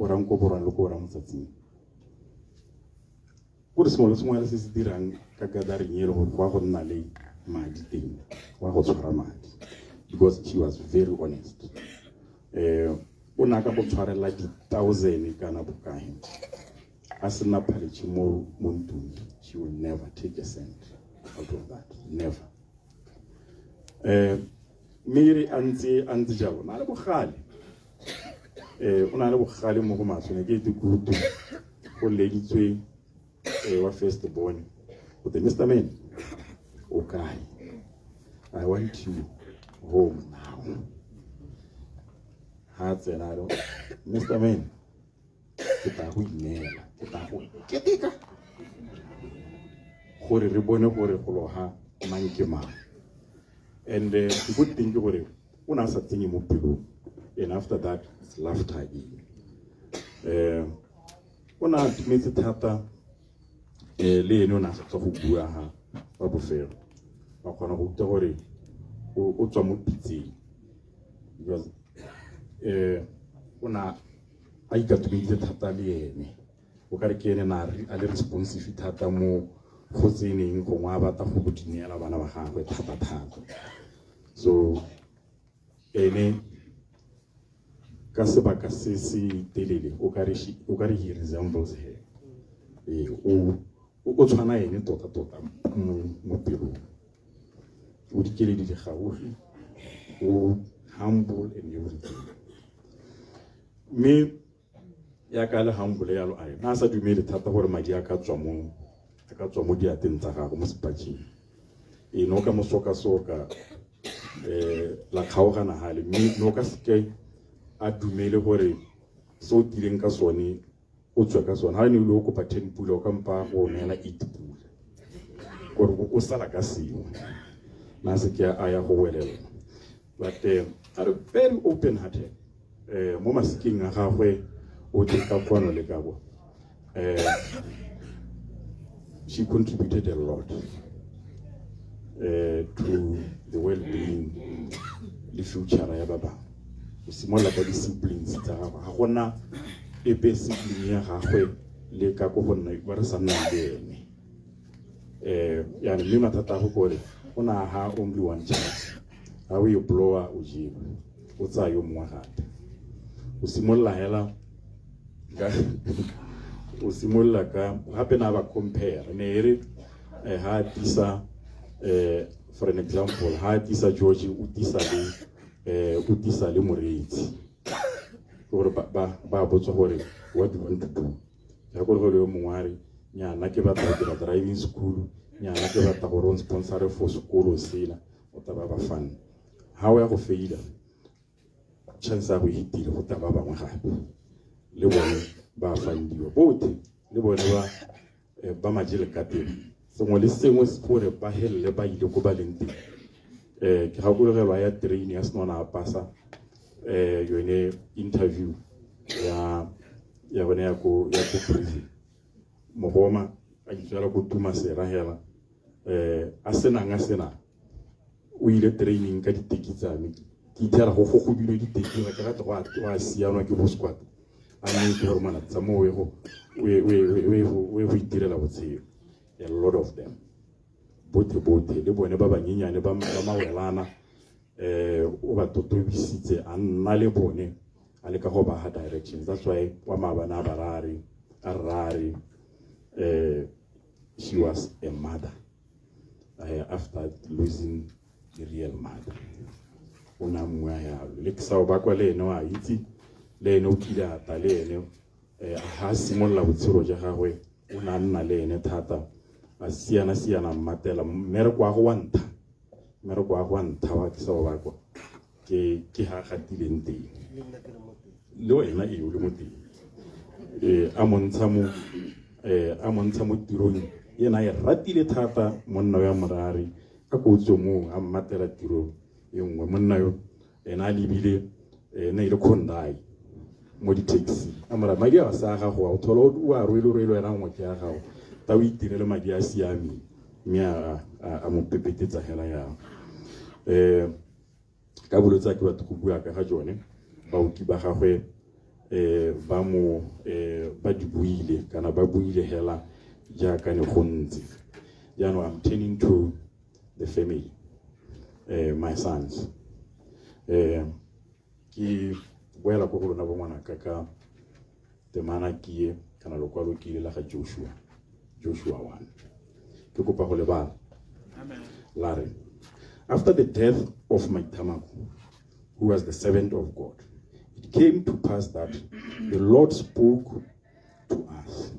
o rang ko borwa le ko rang motsatsing go re sengwe le se se dirang ka gathering e le gore go a go nna le madi teng go a go tshwara madi because she was very honest o na ka go tshwarela di-thousand kana bokae a se na phaletše mo ntung she will never take a cent out of that, never. Mary antse jalo na le bogale o na le bogale mo go masone ke dikutu go leditswe wa first born with the Mr. Man. Okay, I want you home now. Hearts and I don't, Mr. Man. Kita go inela, kita go ketika. Gore re bone gore go loha mang ke mang. And the good thing gore una sa tsenye mo pelo. And after that it's laughter again. Ona tumetse thata le eno na sa go bua ha ba bofelo. Ba kgona go utlwa gore o tswa mo pitseng. Because ona a ikatumeditse thata le ene o ka re ke ene na a le responsive thata mo go tseneng go ngwa batla go bodineela bana ba gagwe thata. So ene ka sebaka se se telele o ka re he resembles her o tshwana ene tota mo pelong o dikeledi di gaufi o humble and everything me ya ka le humble ya lo ai na sa dumele thata gore madi a ka tswa mo diateng tsa gago mo sepatšing no ka mosoka la kgaogana hale me no ka seke a dumele gore so tileng ka sone o tswa ka sone ha ne le o kopa 10 pula o ka mpa go nela 8 pula gore o sala ka sengwe na se ke a ya go welela but are very open hearted mo masiking a gagwe o ka kwano le ka bo she contributed a lot to the well-being le future ya baba o simolla ka di-siblings tsa gagwe ga gona epe sibling ya gagwe le ka go gonna ba re sa nna le ene ya mme mathata go gore o na ha only one chance ha o blower o jiwa o tsa yo mongwe gape o simolla hela o simolla ka gape na ba compare ne re ha tisa for an example ha tisa George o tisa le Moreitsi gore ba botsa gore what do you want to do ya go le mongwari nyana ke batla ke driving school nyana ke batla go ron sponsor for school sela o taba ba fan ha o ya go faila chance ya go hitile go taba bangwe gape le bone ba fandiwa bote le bone ba majele ka teng sengwe le sengwe se gore ba helle ba ile go ba lente ke ga go re ba ya train ya sona a pasa yone interview ya bone ya go prison mogoma a itšala go tuma sera hela a sena o ile training ka diteki tsa me ke itara go dilo diteki ke rata go a sianwa ke bo squad a nne ke gore mana tsa mo we go itirela botshelo a lot of them bote le bone ba banyenyane ba mawelana o ba totobisitse a nna le bone a le ka go ba ha directions. That's why wa mabana a rari she was a mother after losing the real mother. Ona mwa ya le ksa ba kwa le eno a itse le eno kila ta le eno ha simolla botshelo ja gagwe ona nna le ene thata a siana matela mere kwa go wanta wa ksa ba kwa ke ha gatileng teng le wena e le mo teng a montsha mo tirong yena e ratile thata monna wa morari ka kotso mo a matela tiro engwe monna yo ena libile ena ile khondai mo di taxi amara madi a sa ga go a thola o a rwelo era ngwe ke ya gago ta o itirele madi a siami mia a mo pepetetsa hela ya ka bolotsa ke batho go bua ka ga jone ba uki ba gagwe ba di buile kana ba buile hela jaaka ne go ntse. I'm turning to the family, my sons. Ki boela go rona ba ngwana ka temana kie kana lokwalo ke la ga Joshua 1. Ke kopa go lebala. Amen. Larry. After the death of Maitamako, who was the servant of God, it came to pass that the Lord spoke to us.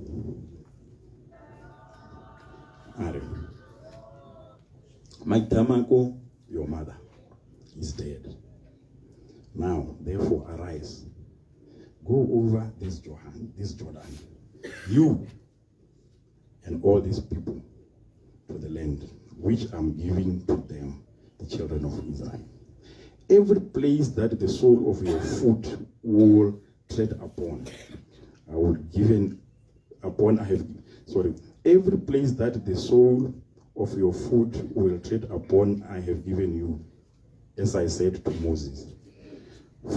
Maitamako, your mother, is dead. Now, therefore, arise, go over this Jordan, you and all these people, to the land which I'm giving to them, the children of Israel. Every place that the sole of your foot will tread upon, every place that the sole of your foot will tread upon, I have given you, as I said to Moses.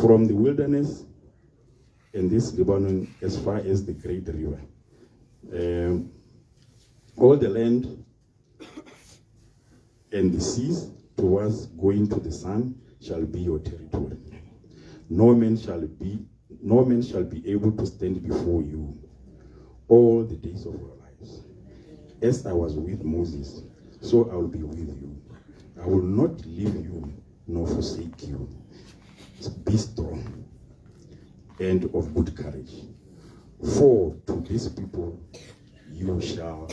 From the wilderness and this Lebanon as far as the great river. All the land and the seas towards going to the sun shall be your territory. No man shall be able to stand before you all the days of your lives. As I was with Moses, so I will be with you. I will not leave you nor forsake you. Be strong and of good courage. For to these people you shall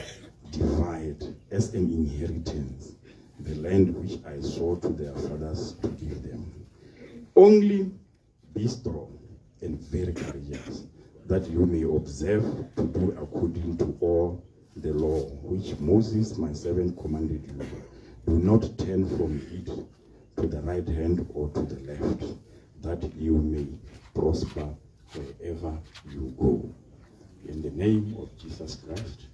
divide as an inheritance the land which I swore to their fathers to give them. Only be strong and very courageous, that you may observe to do according to all the law which Moses my servant commanded you. Do not turn from it to the right hand or to the left, that you may prosper wherever you go. In the name of Jesus Christ,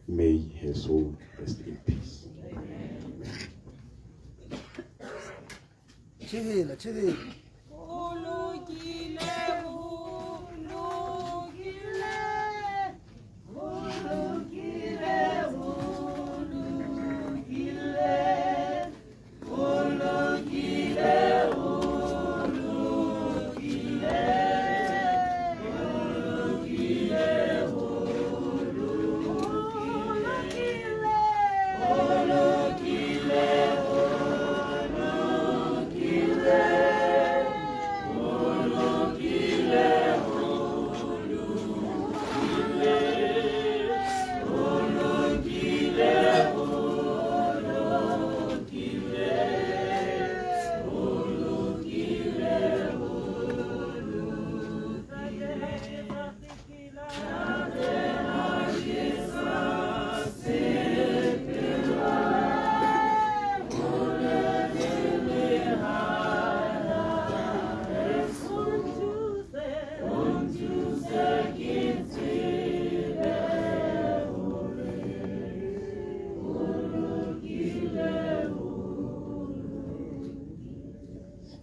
may her soul rest in peace. Chidila.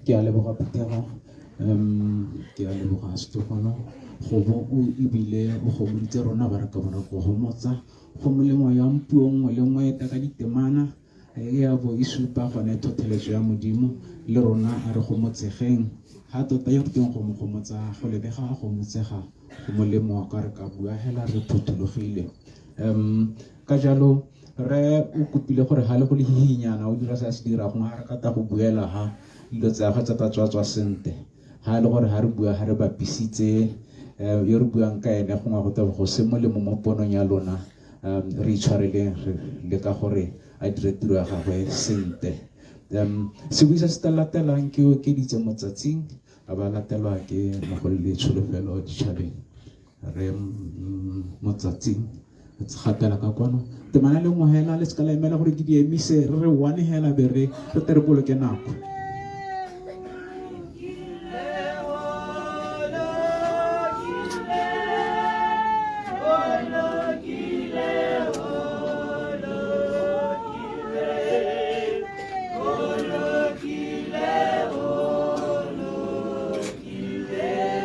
Ke a leboga Petero, ke a leboga Stefano, go bo o ibile o go boditse rona ba re ka bona go homotsa go molemo ya mpuo nngwe le nngwe ta ka ditemana ya bo e supa gone thotheletso ya modimo le rona a re gomotsegeng ha tota yo ke go mo gomotsa go lebega go motsega go molemo ka re ka bua hela re phuthologile. Ka jalo re o kopile gore ha le go le hihinyana o dira se a se dira go ha re ka ta go buela ha dilo tsa ga tsa tswa sente ha le gore ha re bua ha re bapisitse yo re buang ka ene go ngwa go tla go se molemo mo ponong ya lona re itshwareleng le ka gore a dire tiro ya gagwe sente. Se buisa se latelang ke o ke ditse motsatsing a ba latelwa ke mogolo le tsholofelo ditšhabeng re motsatsing gatela ka kwano temana le ngwa hela le ska la emela gore ke di emise re one hela be re tere boloke nako. Yeah.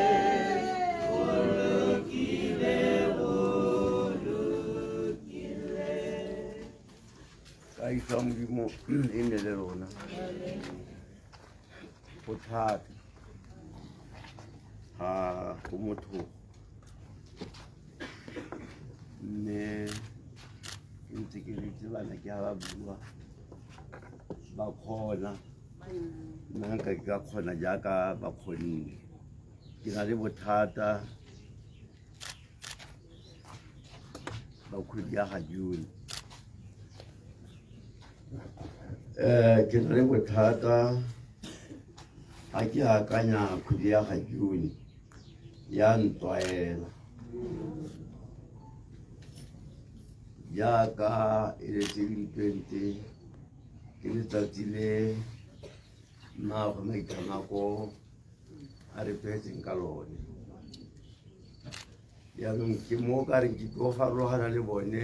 tsa Modimo e nne le rona go thata ha go motho mme ntse ke ditse bana ke ha ba bua ba kgona nna nka ke ka kgona jaaka ba kgonile ke na le bothata ba kgwedi ya ga June ke na le bothata ha ke akanya kgwedi ya ga June ya ntwaela jaaka e le 2020 ke letsatsi le mmaagwe Maitamako a re phetseng ka lone yaanong ke mo ka re ke tlo farologana le bone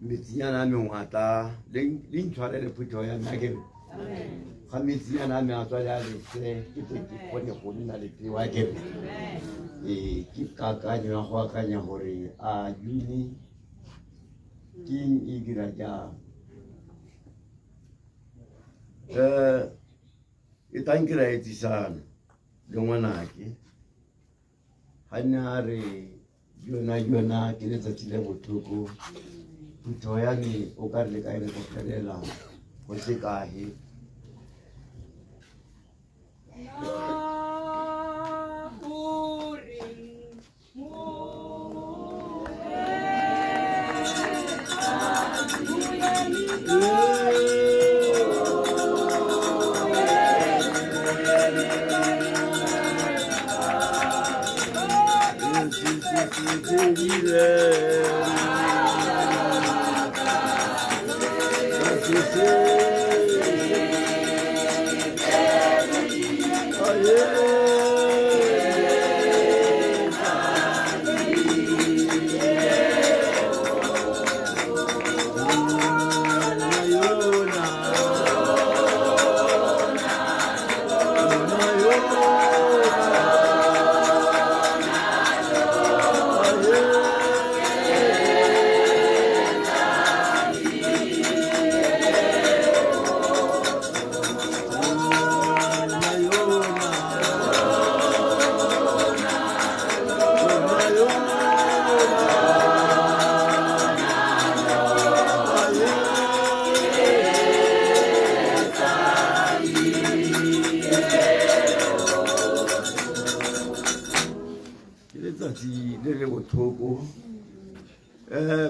metsinyana a mengwata le ntshwarele phetogo ya nna kere ga metsinyana a me a tswale a lese ke tle ke kgone go nna le tewa kere ke kakanyo ya go akanya gore a June ke eng e dira jang e tlang ke raetsisana le ngwanake ga ne a re jona ke letsatsi le botlhoko phetogo ya me o ka re le ka ene go felela go se kae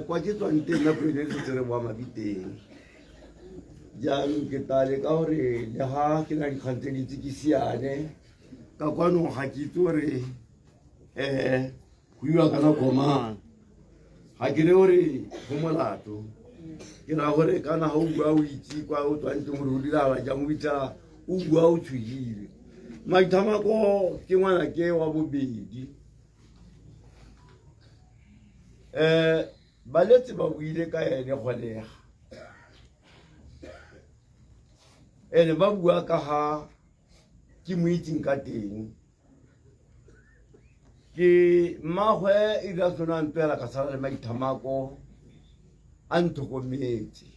kwa ke tswang teng nako e letse re boa mabiteng jaanong ke tale ka gore le ga ke na dikgang tse dintsi ke siane ka kwanong ga ke itse gore go iwa ka nako mang ga ke re gore go molato ke ra gore kana ga o bua o itse kwa o tswang teng gore o dirala jang o bitsa o bua o tshogile Maitamako ke ngwana ke wa bobedi baletse ba buile ka ene golega ene ba bua ka ha ke mo itseng ka teng ke mmagwe e ra tsona ntwela ka sala le Maitamako a ntlhokometse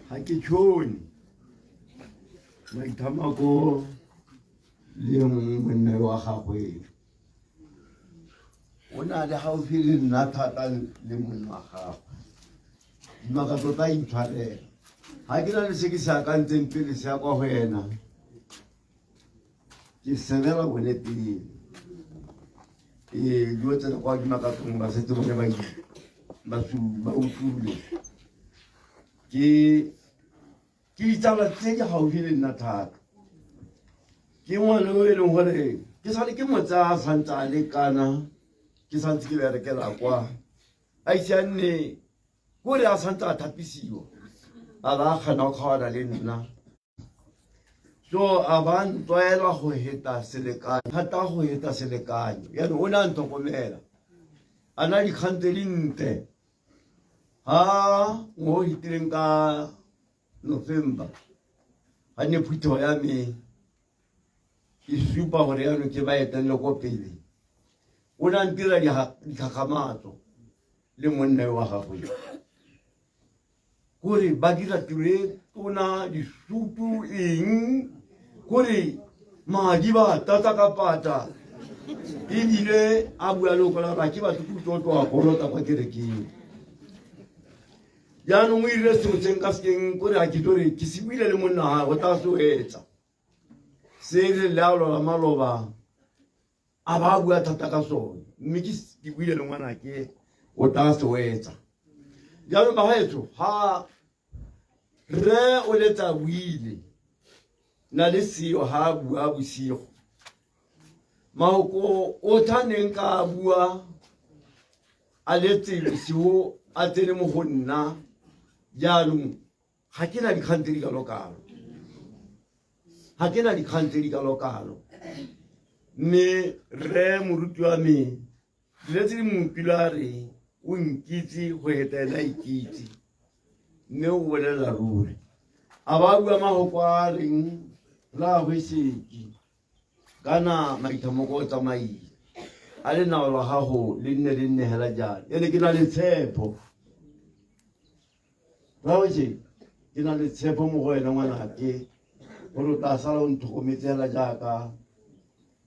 ha ke tshone Maitamako le monna wa gagwe o na le gaufi le nna thata le monna wa gagwe dimaka tota intshwarela ga ke na le se ke se akantseng pele se ya kwa go ena ke sebela bone pele dilo tsena kwa dimaka tsong ba setse bone ba utlwile ke ditsala tse di gaufi le nna thata ke ngwana o e leng gore ke sale ke motsa a santse a lekana ke santse ke berekela kwa a ise a nne kore a santse a thapisiwa a ba a kgana go kgawana le nna so a ba ntwaela go heta selekanyo thata go heta selekanyo yaanong o ne a ntlhokomela a na dikgang tse dintle ha mo hitileng ka November a ne phutho ya me e supa gore yaanong ke ba etelele ko pele o ne a ntira dikgakgamatso le monna wa gagwe kore ba dira tiro e tona disutu eng kore madi ba tata ka pata ebile a bua le go la ke batho kutlotlo a kolota kwa kerekeng jaanong o ile sengwe se nka sekeng kore a ke tore ke se buile le monna ga go tla se o etsa se le lealo la maloba a ba bua thata ka sone mme ke buile le ngwana ke o tla se o etsa jaanong bagaetso ha re o letsa buile na le seo ha bua bosigo maoko o thaneng ka bua a letse bosigo a tsene mo go nna jaanong ga ke na dikgang tse di kalo-kalo ga ke na dikgang tse di kalo-kalo mme re moruti wa me diletse di mompilo a re o nkitse go hetela ikitse mme o bolela ruri a ba bua magoko a reng la go seki kana maitlhamoko o tsamaile a le nao la gago le nne hela jalo ene ke na le tshepo raoje ke na le tshepo mo go wena ngwanake gore o tla sala o ntlhokometse hela jaaka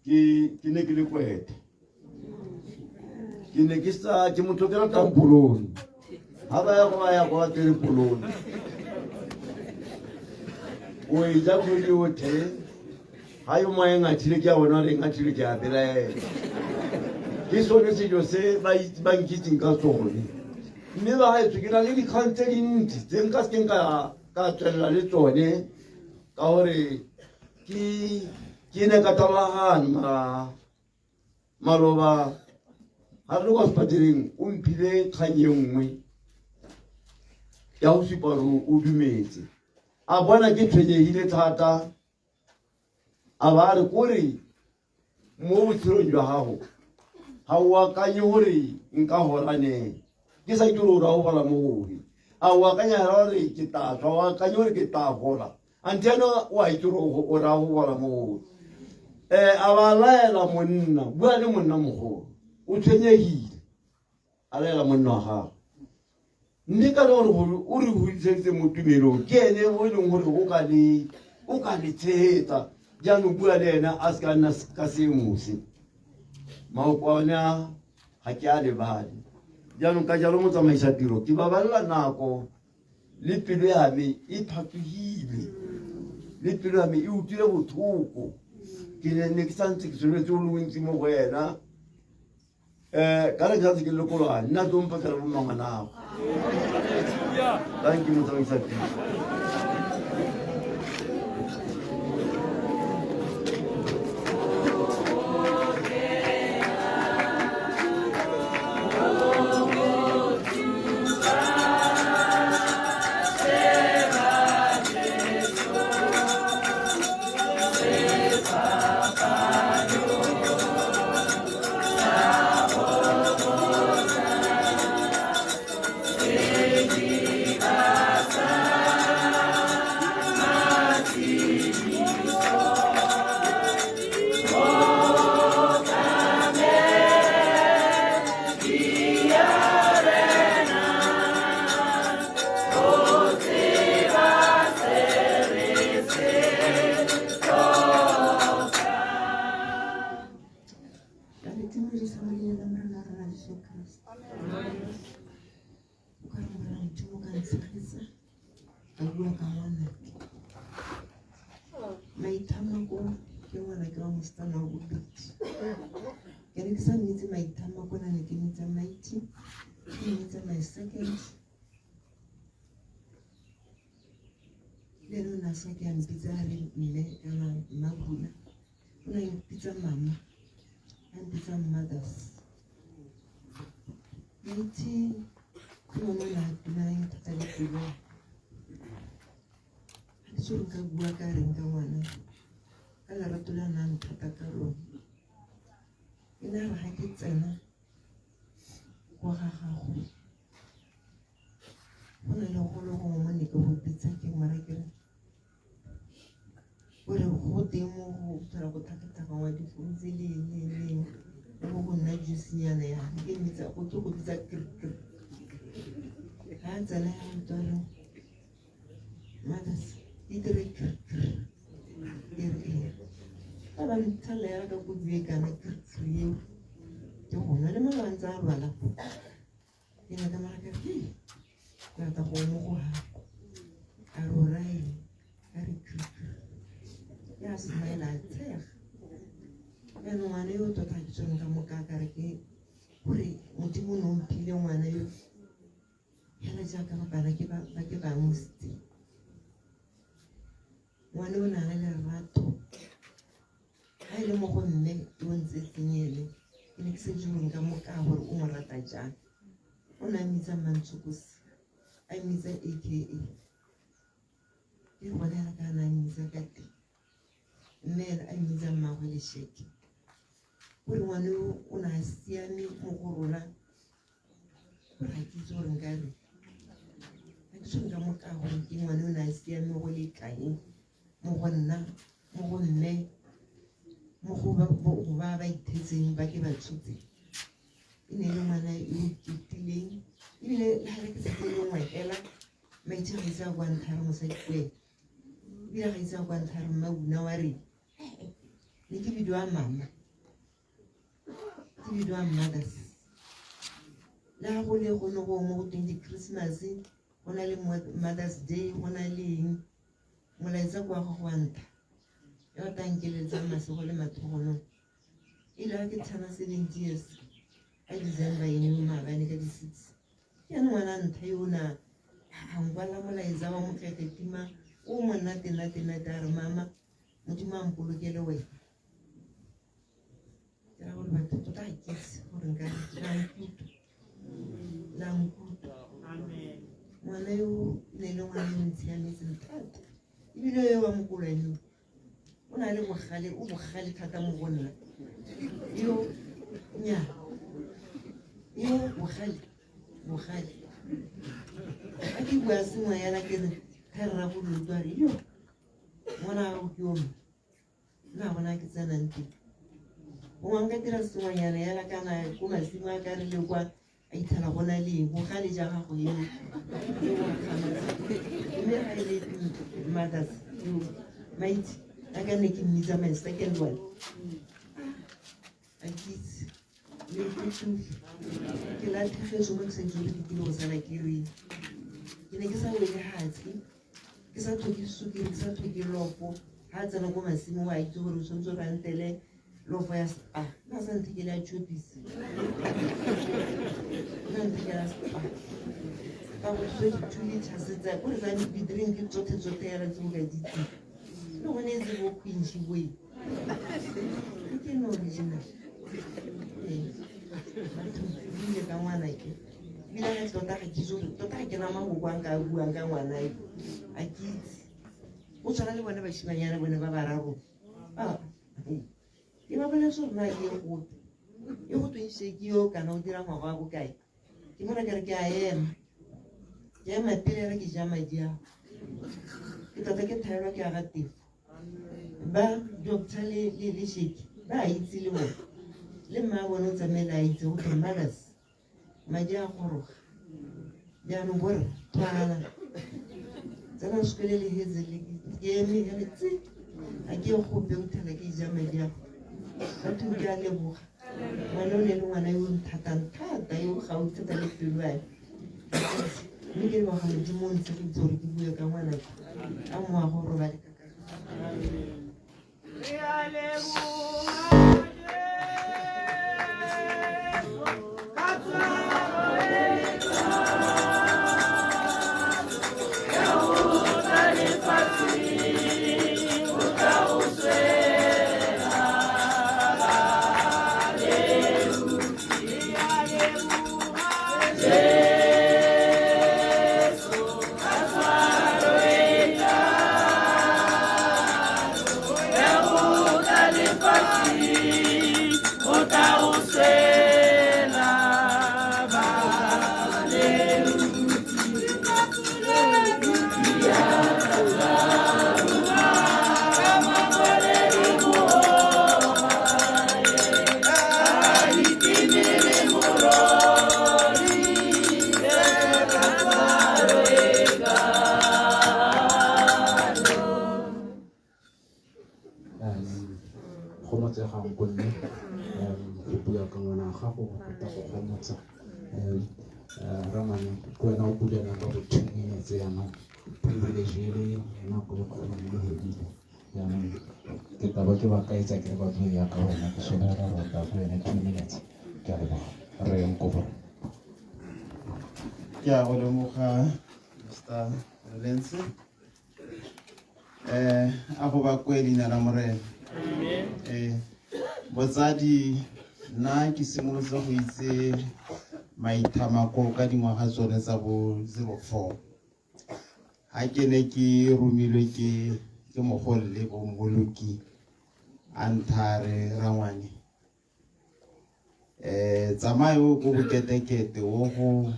ke ne ke le kwete ke ne ke motho ke ratang polone ha ba ya go tere polone o e ja kgwedi otlhe ha yo moya ngathile ke a bona re ngathile ke a belaela ke sone sejo se ba nkitseng ka sone mme ba gaetsho ke na le dikgang tse dintsi tse nka sekeng ka tswelela le tsone ka gore ke ne ka tabagana maloba ga re le kwa sepatereng o mphile kgang e nngwe ya go supa gore o dumetse a bona ke tshwenyegile thata a ba re kore mo botshelong jwa gago ga o akanye gore nka gorane ke sa ke gore o gola mo gore a o akanya hela gore ke tatswa o akanye gore ke ta gola antena o a itse gore o ra go gola mo gore a ba laela monna bua le monna mogolo o tshwenyegile a laela monna wa gago mme ka le gore o re hodiseditse mo tumelong ke ene o e leng gore o ka le tshegetsa jaanong bua le ena a se ka nna ka semose maoko a one ga ke a lebale jaanong ka jalo motsamaisa tiro ke babalela nako le pelo ya me e phathogile le pelo ya me e utlwile botlhoko ke ne ke santse ke tshwanetse o le bontsi mo go wena ka re ke santse ke lekolwane nna tlompha ka le bomangwanago thank you motsamaisa tiro Maitamako ke ngwana ke wa mosetsana wa bobedi ke re ke sa nnetse maitamako na ne ke nnetsa mighty ke nnetsa my second sa ke a mpitsa a re mme kana Mmabula o na mpitsa mama a mpitsa mothers Maiti ke yone la dulang thata le pelo a ke tsore nka bua ka reng ka ngwana ka lerato le a nang thata ka lone e na re ga ke tsena kwa ga gago go na le golo gongwe mo ne ke go pitsa ke mara ke gore go teng mo go tshwara go thata-thata difounu tse le go go nna juicenyana yana ke metsa go ke go bitsa kr ga a tsena ya ntware mothers e dire kr e re ba ba nthala ya ka go bue kana kr eo ke gona le mala ntse a lwala ke na ka mara ka ke ta go mo go ha a rorai a re kr ya smile a tsega ya no ngwana yo tota ke tsone ka mo ka re ke gore modimo no mpile ngwana yo yana jaaka ba bana ke ba mositse ngwana o na le lerato ga e le mo go mme yo ntse tsenyele ke ne ke se jurong ka mo ka gore o mo rata jang o na mmitsa Mantsokosi a mmitsa AKA ke bonela ka na mmitsa ka teng mme a mmitsa mmagwe Lesheke gore ngwane o na siame mo go rona ga ke itse gore nka re ga ke tsone ka mo ka gore ke ngwane o na siame go le kae mo go nna mo go mme mo go ba ba ithetseng ba ke ba tshotse e ne le ngwana yo ketileng ebile ga re ke setse le ngwe fela maitse ga isa kwa nthare mosadi kwena ebile ga isa kwa nthare Mmabuna wa re ne ke bidiwa mama ke bidiwa mothers le ga go le gone go mo go teng di-Christmas go na le Mother's Day go na le eng molaetsa kwa go wa ntha yo tankeletsang masego le mathogonong ile ga ke tshana 70 years ka December ene mo maabane ka di-6 ke yana ngwana ntha yo na a ngwala molaetsa wa mokgeketima o monate-nate a re mama modimo a mpolokele wena ke ra gore batho tota ga ke itse gore nka la nkutu ngwana yo ne le ngwana yo ntshiametseng thata ebile yo wa mokolwane o na le bogale thata mo go nna yo nya yo bogale a ke bua sengwe yana ke re therra go lotwa re yo ngwana gago ke ome nna bona ke tsenang teng gongwe nka dira sengwenyana yana kana ko masimo a ka re le kwa a ithela gona le bogale ja gago eo mme ga e le mothers maiti a ka ne ke mmitsa my second one a kitse le ke latlhegetso mo ke sa itse gore ke kile go sala ke reng ke ne ke sa wele hatsi ke sa tlhoke sukiri ke sa tlhoke lofo ga a tsena ko masimo wa itse gore o tshwanetse gore a ntele lofo ya spa na sa nthekele ya chopisi na nthekela spa ka go tse di-2 liters tsa gore tsa di-drink tsotlhe yala tse o ka ditse le gone e tse bo quenchi boe ke no original batho bile ka ngwana ke ebile ga tota ga ke itse tota ga ke na magoko a nka buang ka ngwana e a ke itse o tshwana le bone bašimanyana bone ba bararo ke ba boletse gore na e go twenšeke yo kana o dira ngwaga wa bokae ke bona ke re ke a ema pele re ke ja madi ao ke tota ke thaelwa ke aga tefo ba doctor le Lesheke ba a itse le bone le mma bone o tsamaela a itse go tlo mothers madi a goroga jaanong bore twana tsena sekole le hezele ke eme ya tse a ke gope o thela ke ja madi ao batho ke a leboga ngwana o ne le ngwana yo nthatang thata yo gaufi ka le pelo ae mme ke leboga modimo o ntse ke itse gore ke bue ka ngwana a moago roba le Thank you. bua ka ngwana ga gago go ta go gomotsa ramane ke wena o bulela ka go 2 minutes yana privilege le nako e kgolo le hedile yana ke taba ke ba kaitsa ke ba bua ya ka wena ke sona ra rata go ena 2 minutes ke a re eng go ke a go lemoga Mr. Lense a go ba kwe leina la Morena. Botsadi nna ke simolotse go itse maithamako ka dingwaga tsone tsa bo 04 ha ke ne ke romilwe ke mogolle bo Mmoloki a nthare Rangwane tsamayo go boketekete wo go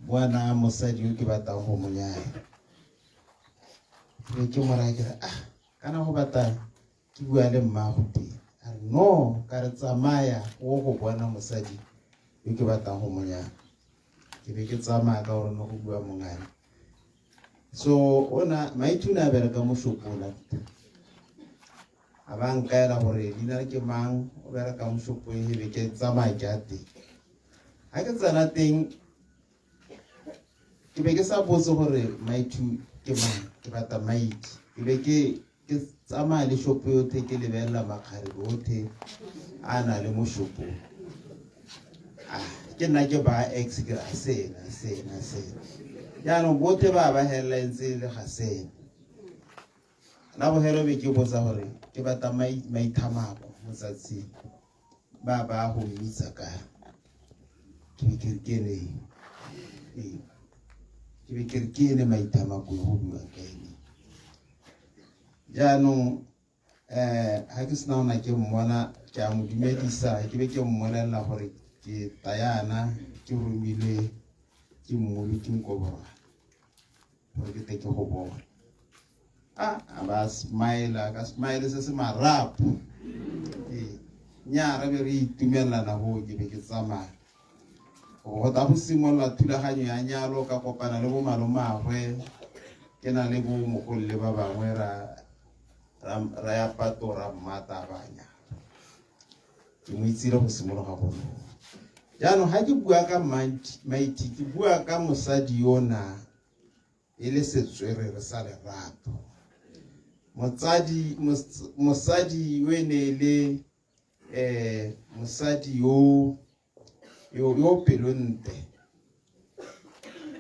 bona mosadi yo ke batlang go monyaya ke mora ke kana go batla ke bua le mmago teng no ka re tsamaya wo go bona mosadi yo ke batlang go monyaya ke be ke tsamaya ka gore no go bua mongane so ona maithuna bere ka mo shopola abang kaela gore dina ke mang o bere ka mo shopo e be ke tsamaya ke ate ha ke tsana teng ke be ke sa botse gore maithu ke mang ke batla maiti ke be ke tsamaya le shopo yotlhe ke lebella makgare botlhe a na le mo shopo ke nna ke ba ex ke a sena yaanong botlhe ba helela ntse le ga sena la bohelo be ke botsa gore ke batla maithamako motsatsi ba go mmitsa ka ke be ke ne maithamako go bua ka ene jaanong ha ke sena ona ke mmona ke a mo dumedisa ke be ke mmolelela gore ke tayana ke romile ke mmolo ke nkobora gore ke teke go bona ba smile ka smile se se marapo nyara be re itumelana go ke be ke tsamaya go ta go simolla thulaganyo ya nyalo ka kopana le bo malomagwe ke na le bo mogolle ba bangwe ra ya patora mmatabanya ke mo itsile go simologa go jaanong ha ke bua ka maiti ke bua ka mosadi yona e le setswerere sa lerato mosadi yo ne le mosadi yo pelonte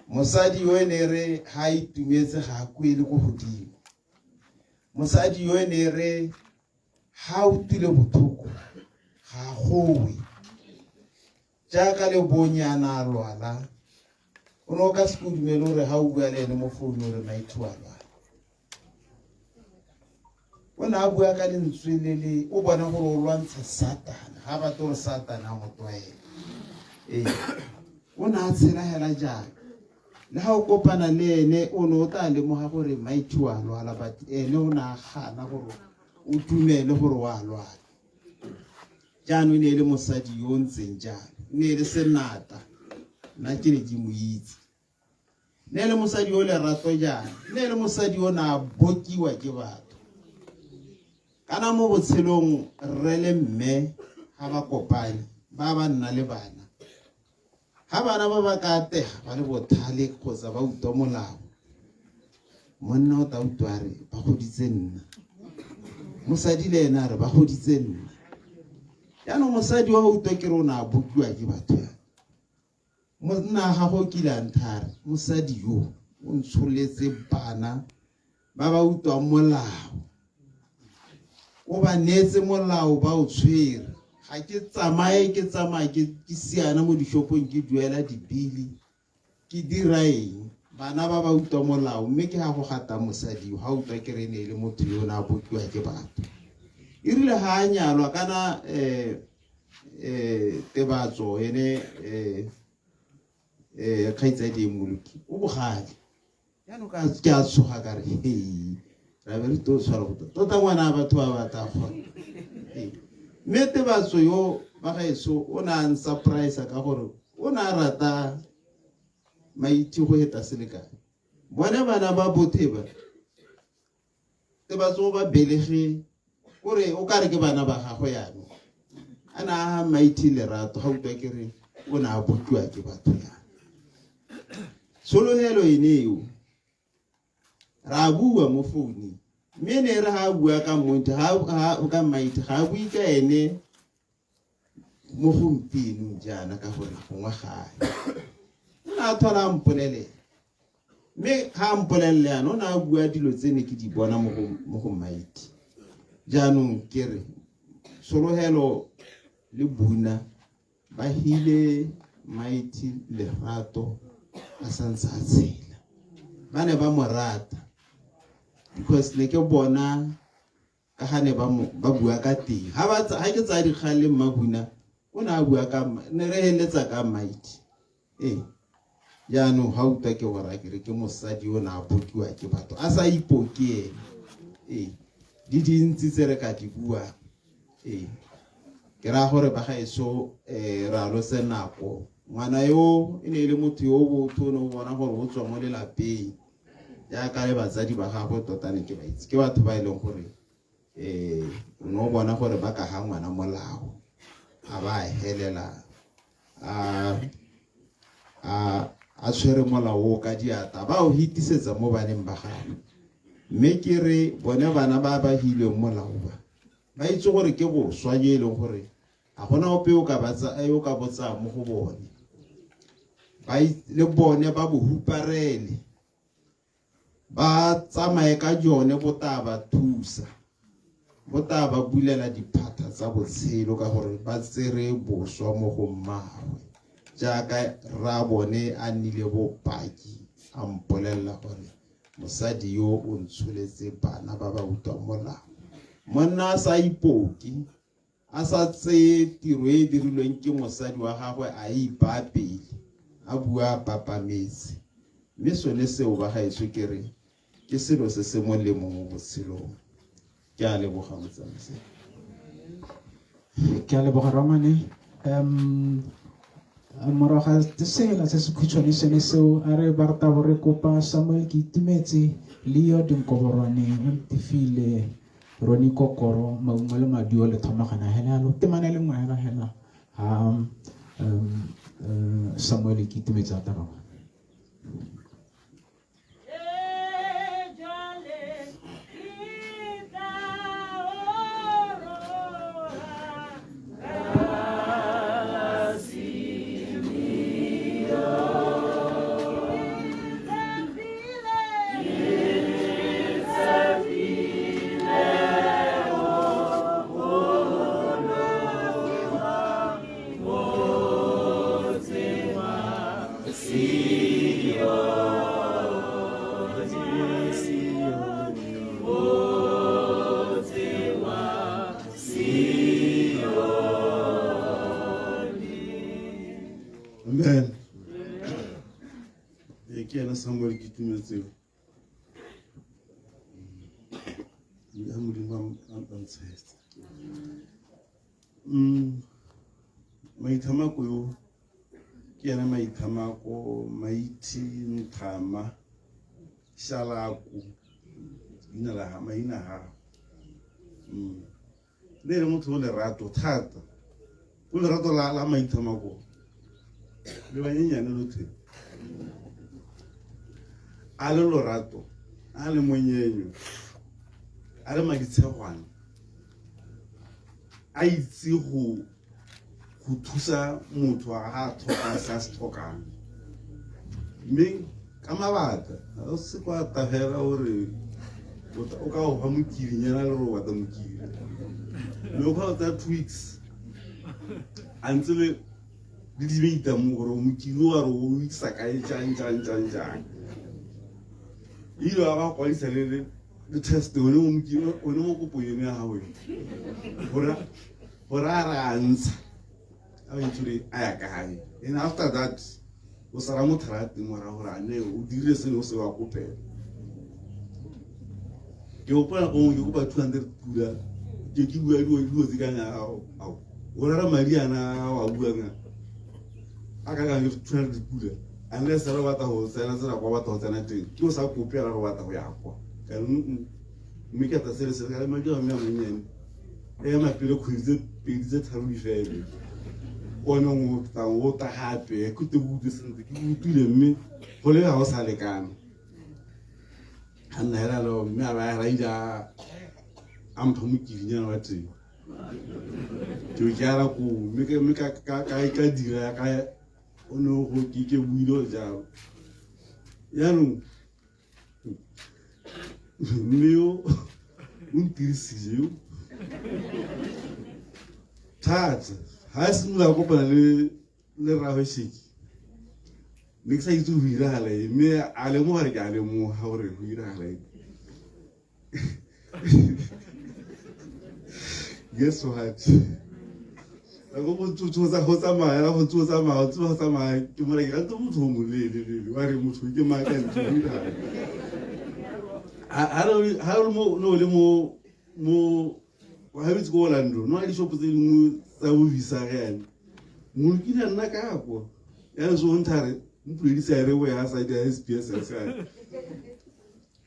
mosadi yo ne re ha itumetse ga kwele go godimo mosadi yo ne re ha o tile bothoko ga gowe jaaka le bonyana lwala o no ka se dumele gore ha o bua le ene mo founu gore maithu a lwala o na bua ka lentswe le o bona gore o lwantsha satana ha ba tore satana mo twaela o na tsela hela jaaka le ha o kopana le ene o no ta le mo ga gore maithu a lwala but ene o na gana gore o dumele gore wa lwala jaanong ne le mosadi yo ntseng jalo ne le senata na ke ne ke mo itse ne le mosadi yo le rato jana ne le mosadi yo na bokiwa ke batho kana mo botshelong re le mme ha ba kopane ba nna le bana ha bana ba ba ka tega ba le bothale kgotsa ba utwa molao monna o ta utwa re ba goditse nna mosadi le ena re ba goditse nna yaanong mosadi wa utwa ke rona bokiwa ke batho ya monna ga go kila nthare mosadi yo o ntsholetse bana ba utwa molao o ba netse molao ba o tshwere ga ke tsamaye ke siana mo dishopong ke duela dibili ke dira eng bana ba utwa molao mme ke ga go gata mosadi ha utwa ke re ne le motho yo na bokiwa ke batho e rile ha a nyalwa kana tebatso ene khaitsadi Mmoloki o bogadi yaanong ka ke a tshoga ka re ra be re to tshwara go tota ngwana batho ba batla gore mme tebatso yo ba gaetso o na ang surprise ka gore o na rata maiti go heta selekane bona bana ba bothe ba tebatso ba belege gore o ka re ke bana ba gago yana ana Mighty Lerato ha utlwa ke re o na a bokiwa ke batho ya solohelo eneo ra bua mo founung mme ne re ha bua ka monte ha o ka Mighty ga bui ka ene mo gompieno jana ka gore gongwa gae na thola mpolele mme ga mpolele yana o na bua dilo tsene ke di bona mo go Mighty jaanong ke re solohelo le buna ba hile Mighty Lerato a santse a tshela ba ne ba mo rata because le ke bona ka gane ba bua ka teng ha ke tsa di khale mmabuna o na bua ka ne re heletsa ka Mighty jaanong ha utlwa ke gore ke re ke mosadi o na bokiwa ke batho a sa ipokele di dintsi tse re ka di bua ke ra gore ba gaeso ra lo senako ngwana yo ene le motho yo botho no bona gore o tswa mo lelapeng ya ka le batsadi ba gagwe totane ke ba itse ke batho ba ileng gore no bona gore ba ka ha ngwana molao a ba helela a tshwere molao ka diata ba o hitisetsa mo baneng ba gagwe mme ke re bone bana ba ba hileng molao ba itse gore ke bo swanye le gore a gona ope o ka botsa mo go bone ba le bone ba bo huparele ba tsamaye ka jone botaba thusa botaba bulela diphatha tsa botshelo ka gore ba tsere boswa mo go mmawe jaaka ra bone a nile bopaki a mpolella gore mosadi yo o ntshuletse bana ba ba utwa molao monna sa ipoki a sa tse tiro e dirilweng ke mosadi wa gagwe a ipa pele a bua papametse mme sone seo ba gaetso ke re ke selo se se molemo mo botshelong ke a leboga motsamisi ke a leboga Ramane moraga tsela se se khutshwane sene seo a re barta gore kopa Samuel ke itumetse Leo Dinkoborwane o ntifile Roni Kokoro maungo le madio le thomagana hela lo temane le ngwana hela Samuel ke itumetse a tara Amen. Eke Samuel ki tumetse. Ya modimo a ntshetse. Maithamako yo ke yana maithamako Mighty Nthama Shalaku ina la maina ha. Le motho o le rato thata. O le rato la maithamako. Le banyenyane lotlhe a le lorato a le monyenyo a le maditshegwana a itse go thusa motho a tlhoka sa se tlhokang mme ka mabaka o se kwa tafela gore o ka go fa mokirinyana le gore wa ta mokiri le go ta 2 weeks antse le dibeta mo gore mokiri wa re o isa ka jang ilo aba kwa isa le test o ne mokiri o ne mo kopo yene ya gawe hora ra ansa a itse aya kae and after that o sara mo trati mo ra hora ne o dire se no se wa kopela ke o pa go ke ba 200 pula ke bua dilo tsikanya ao o ra Mariana wa bua nga aka ga 200 pula unless re batla go tsena tsena kwa batla go tsena teng ke o sa kopela go batla go ya kwa ka mme ke ta se ka le madi a me a monyane e ma pele khwitse pedi tse tharo di fele one o ta gape ke te botse sentle ke utlwile mme go le ga go sa lekana ga nna hela lo mme a ba ra ida a mpha mokirinyana wa teng ke ke ara ko mme ka dira ka o no go ke buile jalo yaanong mme o ntirisitse yo thata ga e simolola kopana le rragwe sheki ne ke sa itse go iragala mme a lemoga re ke a lemoga gore go iragala guess what go tsamaya ke mora ke rata motho o molelelele wa re motho ke maaka ntho go iragala ha no le mo ha bitse go Orlando no a di shop tse dingwe tsa bo visa gane mo ke nna ka go ya zo ntare mpuledi sa re we ha sa di SPS sa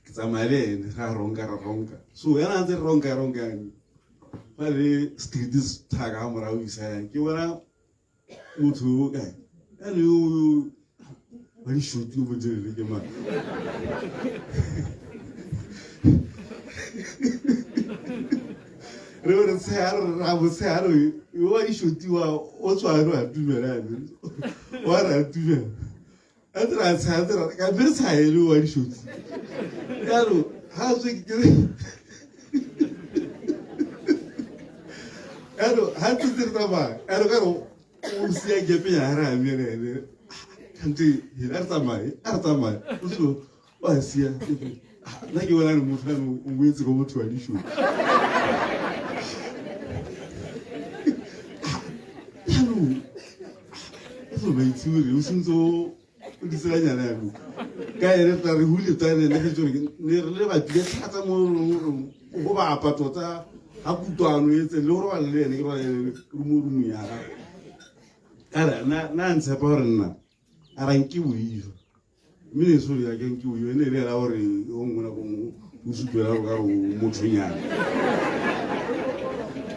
ke tsamale ga ronga so ya na tse ronga ba le street is thaga mora visa ke bona motho ka ya le ba di shoot mo dire ke ma re re tsara bo tsara yo di shotiwa o tswaro a dumelane wa ra dumela a tra tsara ka be tshaelo wa di shoti yalo ha se ke yalo ha tse tsira ba yalo ka o sia ke pe ya ra mere kanti hila tsamai so wa sia na ke wala mo tsano o wetse go motho wa di shoti ba itse o sentse o di tsela nyana ya ka ere tla re hule tsane le ke tsore ne re le ba di tsatsa mo go ba apa tota ha kutwano etse le gore ba le ene ke ba le rumu ya ara na ntse pa gore nna ara nki buijo mine so ya ke nki buijo ne le la gore o ngwana go mo supela go ka go motho nyana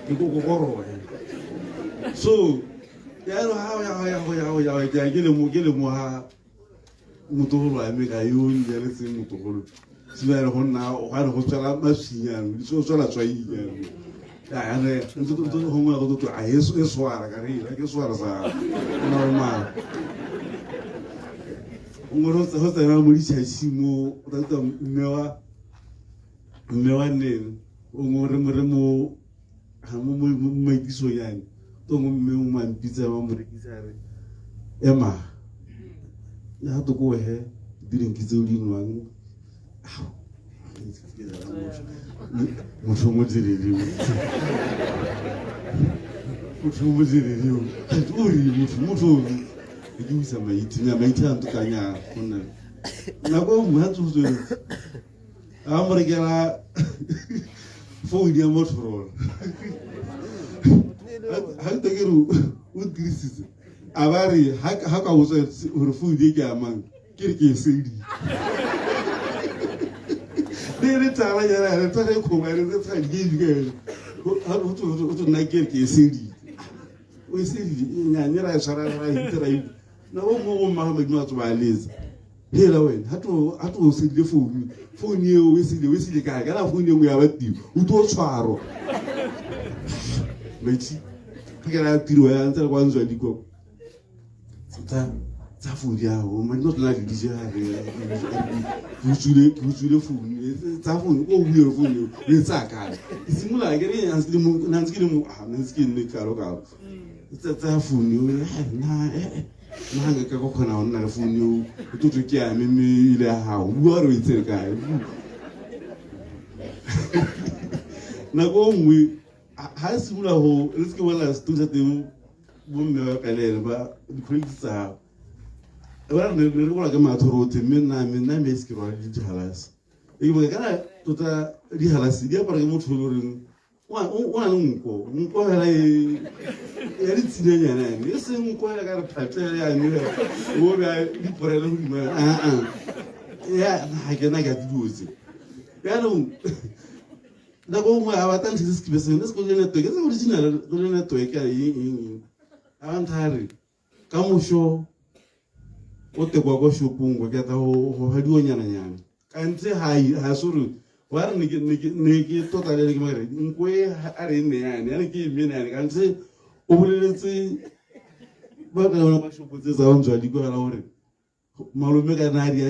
ke go goro so ya no ha ke le mo ha motogolo a me ka yo ya le tseng motogolo se ba re go nna o ga re go tsala masinyana di so tsala tswaiya ya ne ntse go mo go to a yeso e swara ka re ke swara sa normal ngoro ho tsena mo di tshimo o tata mmewa ne o ngore mo ha mo maidiso yana to mo mpitsa ba mo rekisare ema ya to go he dirinkitse o dinwang motho mo direleng motho ke buisa maiti a ntokanya gonna nako mo ha tsotso a mo rekela phone ya Motorola ha te ke o dirisitse a ba re ha ka o tse gore phone ke a mang ke sedi le tsala ya re tsare ko ga re tsa di ke ha o to na ke sedi o sedi nya nya ra shara ra hitira na o mo ma ma di ba leza hela wena ha to se le phone eo we se ka na phone eo ya batho o to tshwaro metsi ke ra tiro ya ntse kwa nzwa diko tsa phone ya o ma no tla di ja re butsule phone tsa phone o buile phone le tsa ka simula ke re ya ntse le ka tsa phone yo na nga ka go khona ona le phone yo o to ke ya me ile ha o bua re itse ka na go ngwe ha simula ho re se ke wala studio teng bo mme ba pelele ba di khwetsa ba ne re go la ke mathorote me me se ke ba di halasi e bo kana tota di halasi di apara ke motho lo reng wa nko hela ya di tsinenya nane e se nko hela ka re phatela ya ne o ba di porele go dima ya na ke na ga di dutse ya no da go mo abata ntse se kibe se go le network se original go le network ya ing antare ka mosho o te go shopong go keta go hadiwo nyana ka ntse ha suru wa re ne ke totally ke magare nkwe a re ne yana ke me ne ka ntse o boleletse ba ka bona ba shopotse za onjwa di go la hore malume ka na ri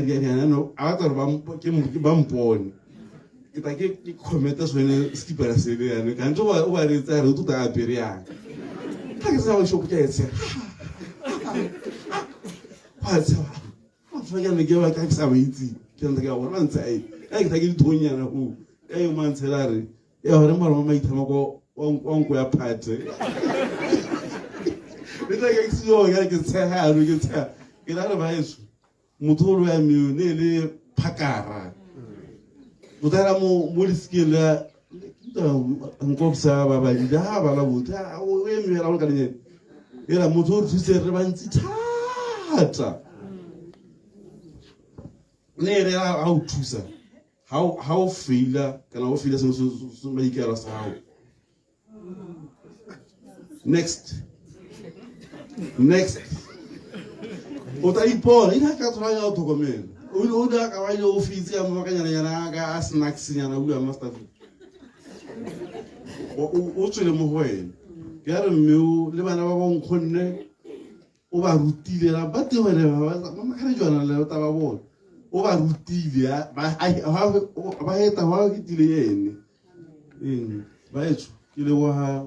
no a tsara ba mpone ke ta ke commenta swene skipera se le yana ka ntse o ba re tsare o tuta a pere ya ka ke sa o shopo ke etse ha tsa o tsaya ne ke ba ka sa ba itse ke ntse ka bona ntse ai ke ta ke dithonya na go e mo ntselare e hore maro ma ithama go onko ya phate le ta ke se yo ga ke tsaya ro ke tsaya ke la re ba eso motho ya mi ne le phakara o tara mo le skilla nkopsa ba ba da ba la buta o e mi la o ka ne era motho o tsitse re ba ntsi thata ne re a o thusa how failure kana o failure so ba ikela sa hao next o ta ipona ina ka tswa ya o thokomela o da ka wa ile office ya mo ka nyana ka snacks nyana bua master o tswele mo ho ene ke re mme le bana ba bong khonne o ba rutile la ba te wele ba mama ka re jwana le ta ba bona o ba rutile ba heta wa kitile yene ba etso ke le wa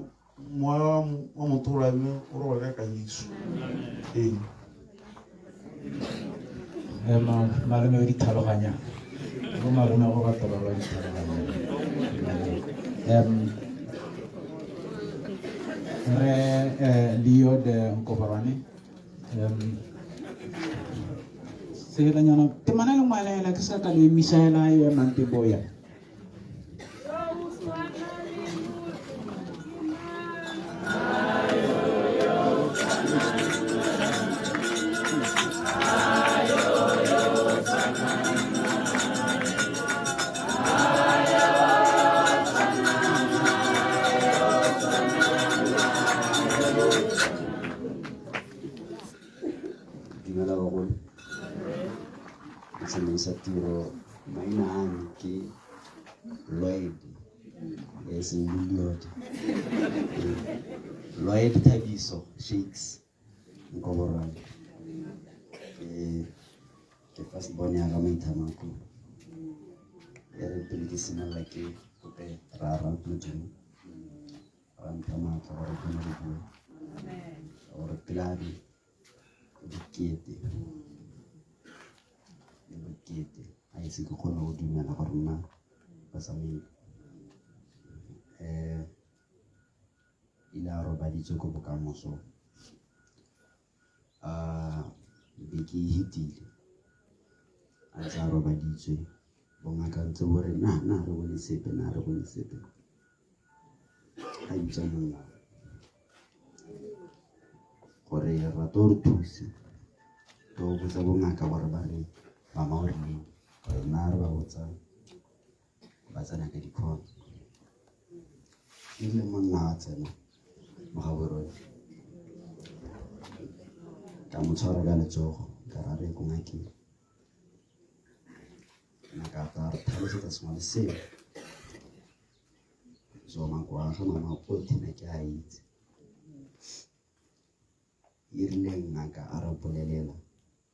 moa wa motora me o ro ka ka yiso malume o di tlhaloganya go malume go batho ba ba di tlhaloganya re Leo de Nkobarwane sekelanyana temana le ngwalela ke sa ka le misaela ya mante boya tiro maina ke Lloyd es Lloyd Thabiso Shakes Nkoborwane ke first born ya ga Maithamako re pele sina la ke kope rara motho ra Maithamako re bona le bua ore pilari dikete a ise ke kgone go dumela gore nna ba samile ile a robaditswe ko bokamoso beke e hitile a tsa robaditswe bongaka ntse bo re na re bone sepe ga itsa monna gore rato re thuse to botsa bongaka gore ba re mama o rileng gore nna re ba botsa ba tsena ka dikgono e le monna a tsena mo ga borone ka mo tshwara ka letsogo ka ra re ko ngakeng ngaka ka re tlhalosetsa sengwe le sengwe so mako a ga mama o thina ke a itse e rileng ngaka a re polelela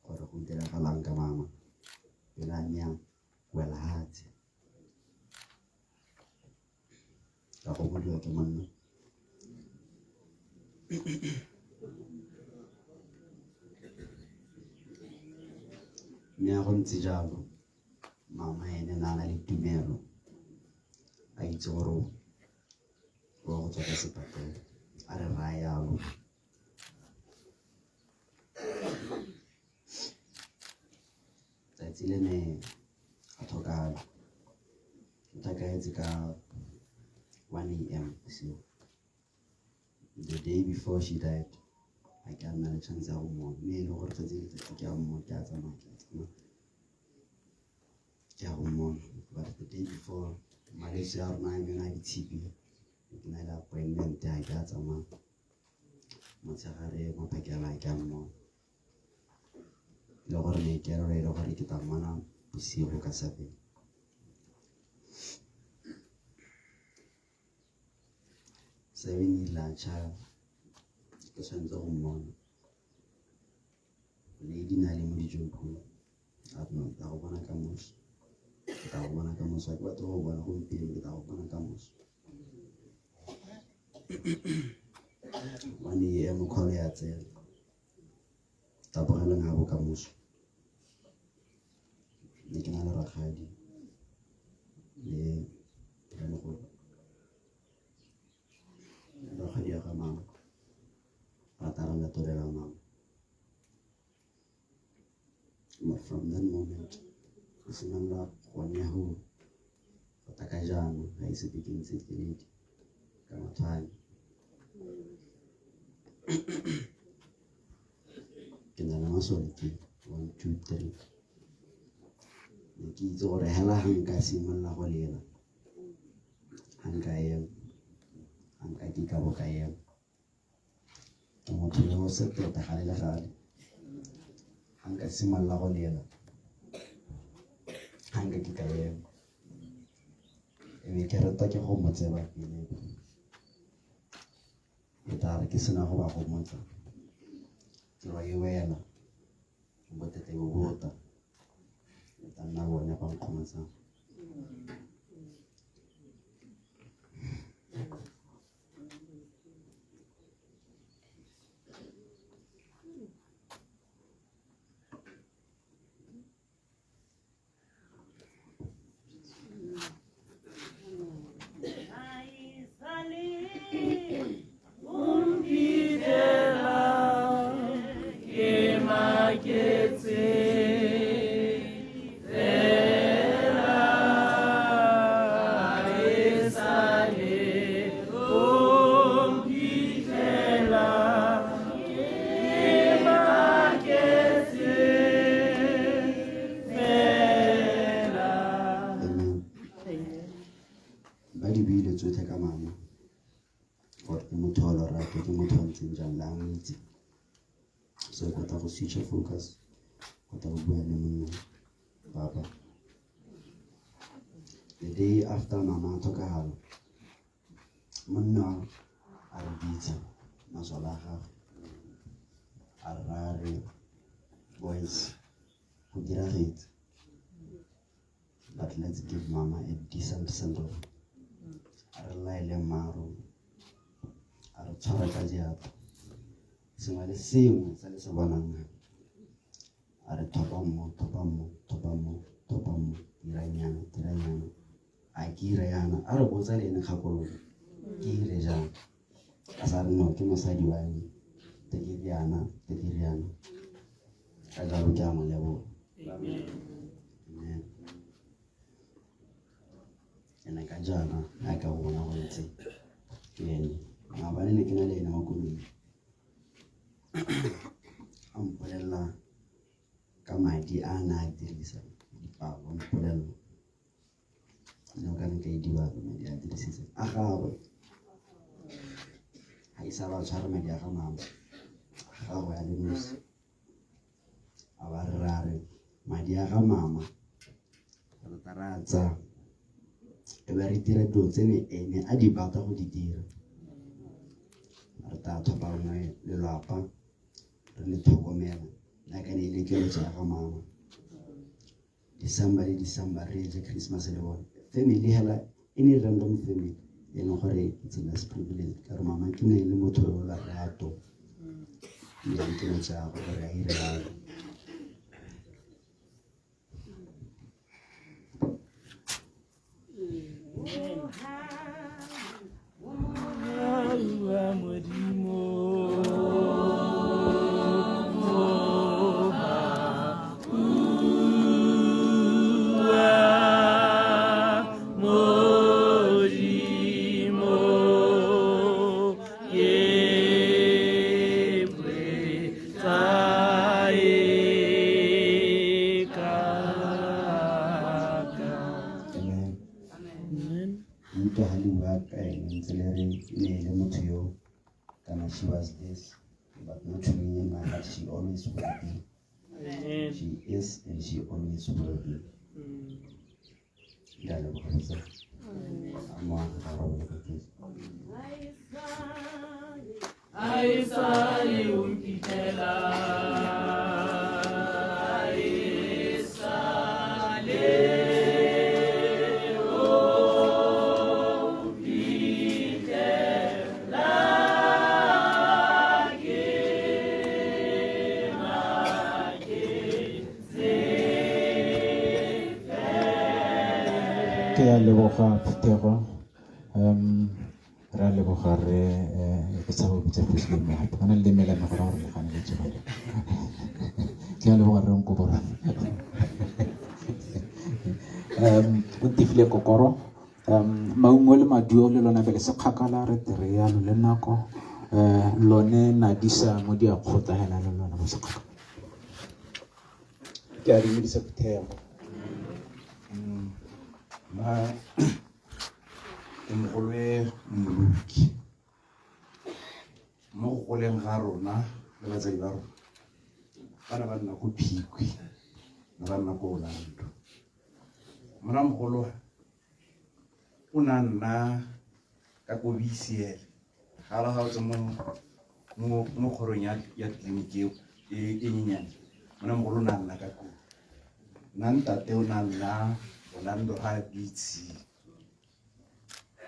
gore go diragalang ka mama pela nya wela hatsi ka go bodiwa ke monna mme a go ntse jalo mama ene na na le tumelo a itse gore o go tswa ka sepatele a re raya yalo tsatsi le ne a tlhokala o tlhakaetse ka 1 AM so the day before she died I can't nna le chance ya go mmona mme e le gore tsatsi le tsatsi ke a mmona ke a tsamaya ke a go mmona but the day before malwetse a rona a mengwe a ditshipi ke na le appointment ga ke a tsamaya motshegare maphakela ke a mmona le gore maikaelelo e le gore ke tla mmona bosigo ka 7 ilacha ke tshwanetse go mmona le di na le mo dijokong a go bona ka moso ke tla go bona ka moso ke batho go bona gompieno ke tla go bona ka moso 1 AM kgolo ya tsela tapogeleng ga bokamoso ne ke na le rakgadi le ramogolo rakgadi ya ga mama ratara latolela mama. But from that moment o simolola gone go ta ka jaanong ga ise ke ntse ke le ka mathane ke na le masole ke 1 2 3 ne ke itse gore hela ga nka simolola go lela ga nka ema ga nka ke ka boka ema ke motho yo o setota gale le gale ga nka simolola go lela ga nka ke ka ema ebe ke rata ke go mo tseba pele e tla re ke sena go ba go motsa ke wa e wela botete bo bota e tla nna bone ba nkgomotsang so go ta go switch focus go ta go bua le monna papa the day after mama tlhokagala monna a re bitsa masole a gagwe a ra re boys go diragetse but let's give mama a decent send-off a re laele maro a re tshwara ka diatla sengwe le sengwe sa le se bonang a re thopa mo diranyana a ke ira yana a re botsa le ene kgakololo ke ire jang a sa re no ke mosadi wa ene tekiriana ka jalo ke a mo leboga amen ene ka jana a ka bona go ntse ke ene maabane ne ke na le ene mo kolong a mpolelela ka madi a na a dirisa dipalo mpolelela le ka nka e diba madi a dirisitse a gagwe ga isa ba tshwara madi a ga mama a gagwe a le nosi a ba re rare madi a ga mama re taratsa e be re dira dilo tsene ene a di batla go di dira re ta thopa nngwe lelapa re le tlhokomela la ka ne ile keletso ya ga mama December re je Christmas le bone family hela any random family e leng gore it's a less privilege ka re mama ke ne le motho yo la rato le keletso ya go re a ire jalo Aye. she was this, but not to me, but she always will be. She is and she always will be. Ke a leboga Phuthego, re a leboga re ke tsaba bitsa President gape ana le melana gore re le gane le tsona ke a leboga re nkopora o tifile kokoro maungo le maduo le lona bele se kgakala re tere yalo le nako lone nadisa mo di a kgotlahela le lona bo se kgakala ke a dumedisa Phuthego ma mogolwe Moluki mo go goleng ga rona le batsadi ba rona bana ba nna go Phikwe na ba nna ko Orlando mona mogolo o na nna ka ko BCL ga la ga o tsemo mo kgorong ya tleliniki e nyenyane mona mogolo o na nna ka ko nna ntate o na nna Orlando High BC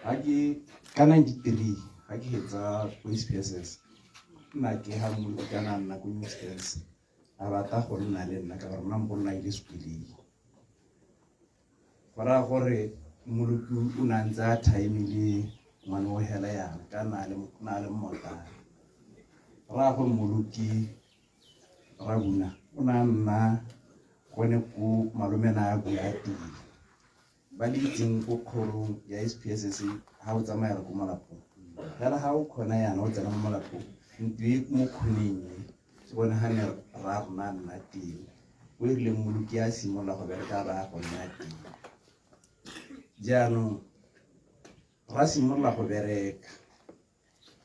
ha ke ka 93 ha ke hetsa ko SPSS nna ke ha mo kana nna ko SPSS a bata go nna le nna ka gore nna mo nna ile sekoleng fara gore Moluki o na ntse a time le ngwana o hela yana ka na le mmotana ra go Moluki ra buna o na nna gone ko malome na ya go ya teng ba le itseng ko kgorong ya SPSS ha o tsamaya go malapong fela ha o khona yana o tsena mo malapong ntwe mo khoneng se bona ha ne ra rona nna teng o ile Moluki a simola go bereka ba go nna teng jaanong ra simola go bereka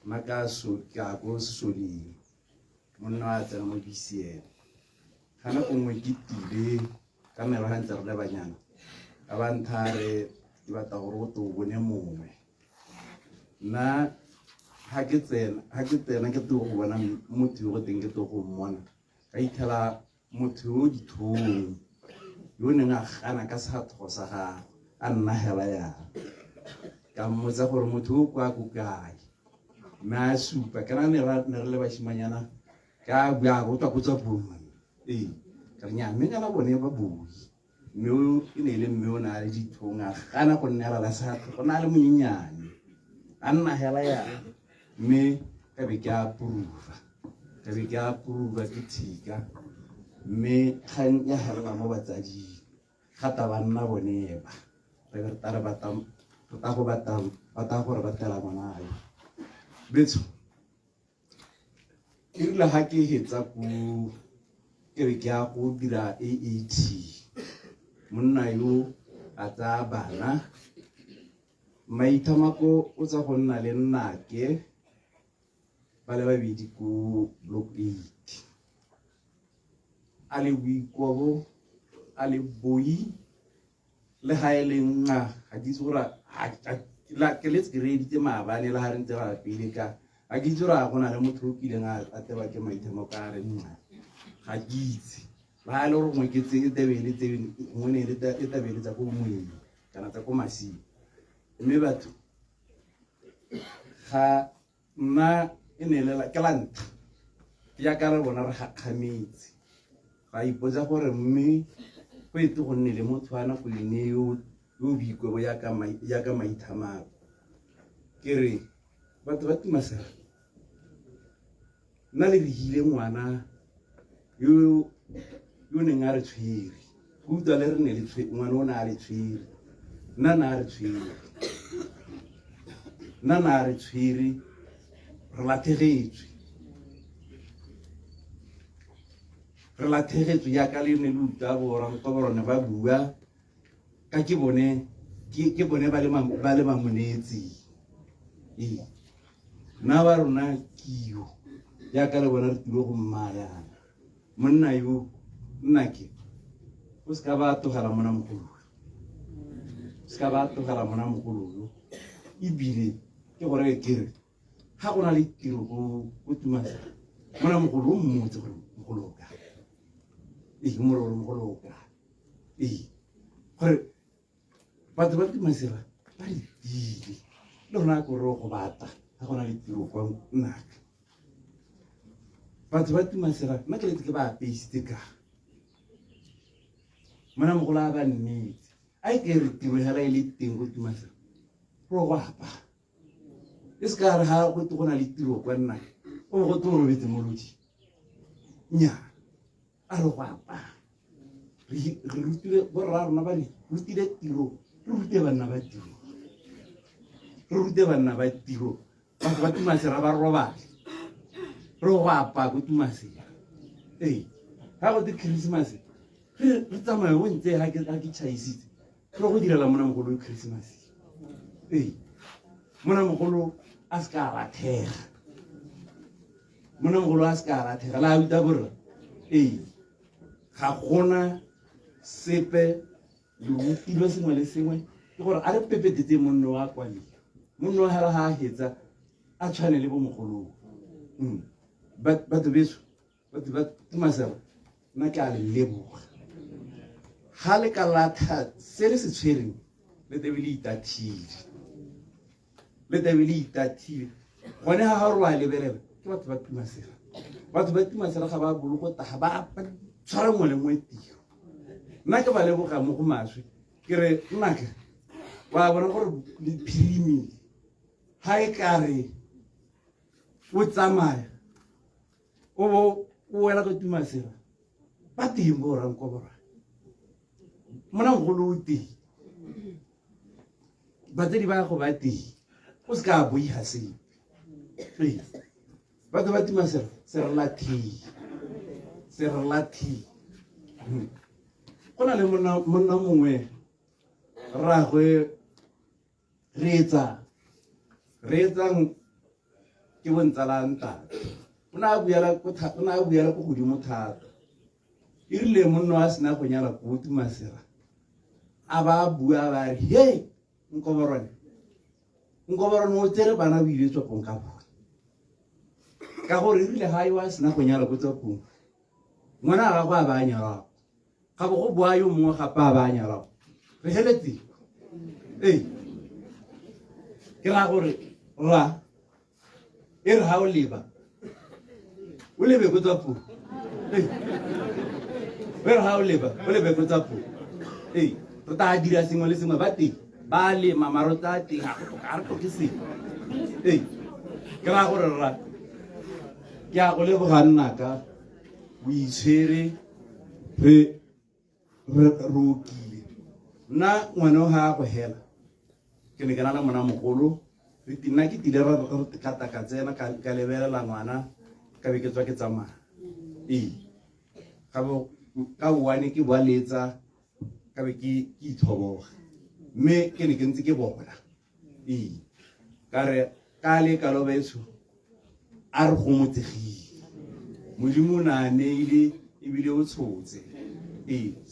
maka so ka go soling monna wa tsena mo BCL kana go ngwe ke tile ka ne ba ntse re le banyana abanthare di batla gore o to bone mongwe nna ha ke tsena ke to go bona motho go teng ke to go mmona ka ithela motho o dithong yo neng a gana ka setho sa ga a nna hela ya ka mmotsa gore motho o kwa go kae na supa kana ne re le bashimanyana ka bua go tswa go tswa boma ka nya mme ngala bone ba bui mme e ne le mme o na le dithonga gana go nna la sa go na le monyenyane a nna hela ya mme ka be ke approve ke thika mme kgang ya hela mo batsadi gata ba nna bone ba re tare ba go re batela bona ai betso ke rile ha ke hetsa ku ke re ke a go dira AAT monna yo a tsa bana maitamako o tsa go nna le nnake ba le babedi ko block 8 a le boikobo a le boi le ha ele nna ha di tsora la ke let's grade te maabane la ha re ntse ba pele ka a di tsora go na le motho o kileng a teba ke maitamako a re nna ga ditse ba le gore mo ke tse tebele tse mo ne le tebele tsa go moeng kana tsa go masi mme batho ga nna ene le ka lanta ya ka re bona re gakgametse ga ipotsa gore mme go ite go nne le motho ana go ine yo bikwebo ya ka maithamako ke re batho ba timasela nna le hile ngwana yo neng a re tshwere go utlwa le re ne le tshwere ngwana o ne a le tshwere nna na re tshwere re lathegetswe ya ka le ne le utlwa borone ba bua ka ke bone ba le mamonetsi na ba rona kio ya ka le bona re tilo go mmayana monna yo nna ke o ska ba togela mona mogolo ska ba togela mona mogolo e bile ke gore ke re ha gona le tiro go tumasa mona mogolo o mmotse gore mogolo ka mogolo ka gore batho ba tumasela ba di dile le rona ko re go bata ha gona le tiro kwa nnaka batho ba tumasela nna ke letse ke ba apeisitse ka mona mogolo a ba nnetse a e ke re tiro hela e le teng go tumasela go go apa e se ka re ha go na le tiro kwa nnaka o go to robetse molodi nya a re go apa re rutile borra rona ba di rutile tiro re rute banna ba tiro re rute banna ba tiro batho ba tumasela ba robale re go apa go tumasela ha go te Christmas re tsamaye o ntse ha ke chaisitse re go direla mona mogolo Christmas mona mogolo a ska rathega mona mogolo a ska rathega la uta borra ga gona sepe le tilo sengwe le sengwe ke gore a re pepetetse monno wa kwali monno ha ha hetsa a tshwane le bo mogolo batho beso batho ba tumasela nna ke a le leboga ha le ka latha se le se tshwereng le tebile itathile le tebile itathile gone ha re wa lebelela ke batho ba tumasela ga ba bolo go ta ba tshwara mo le moetio nna ke ba leboga mo go maswe ke re nnaka wa bona gore le phirimi ha e kare o tsamaya o wela go tumasela ba teng bo rang ko bora mona mogolo o teng batsedi ba go ba teng o se ka boi ha se batho ba tumasela se re lathi go na le monna mongwe ragwe re etsang ke bontsalang tata o na buela ko godimo thata e rile monna wa sena go nyala ko tumasela a ba bua ba re hey nkoborone o tsere bana ba ile tsopong ka bona ka gore e rile ha wa sena go nyala ko tsopong ngwana ga go a ba nyala ga bo go bua yo mongwe ga pa ba nyala re heletse ke ra gore ra e re ha o leba ko tsopong re ha o lebe ko tsopong re ta dira sengwe le sengwe ba teng ba le mamaro tsa teng ga go toka re toke se ke ra gore ra ke a go leboga nnaka o itshwere re rokile nna ngwana ga go hela ke ne ke na le mona mogolo nna ke tile re kataka tsena ka lebelela ngwana ka be ke tswa ke tsamaya ka boane ke boaletsa ka be ke ithoboga mme ke ne ke ntse ke bona ka re ka le ka lobeso a re gomotsegile modimo o naneile ebile o tshotse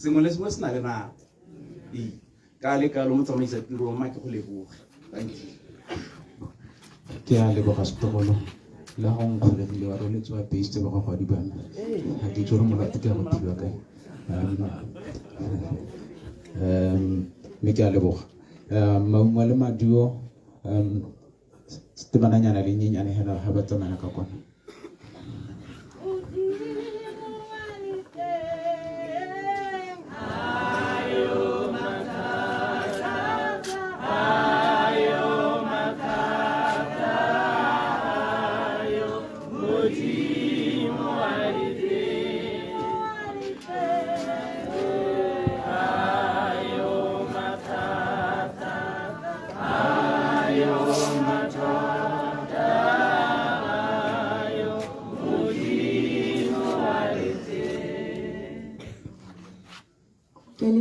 sengwe le sengwe se na le nako ka le ka lo motsamaisa tirong ma ke go leboga thank you ke a leboga setogolo la go nkgolegile wa roletso wa peiste ba go di bana ha ke tsore molate ke go tilwa kae mme ke a leboga maungo le maduo setebananyana le nyenyane hela ha ba tsamaya ka kwana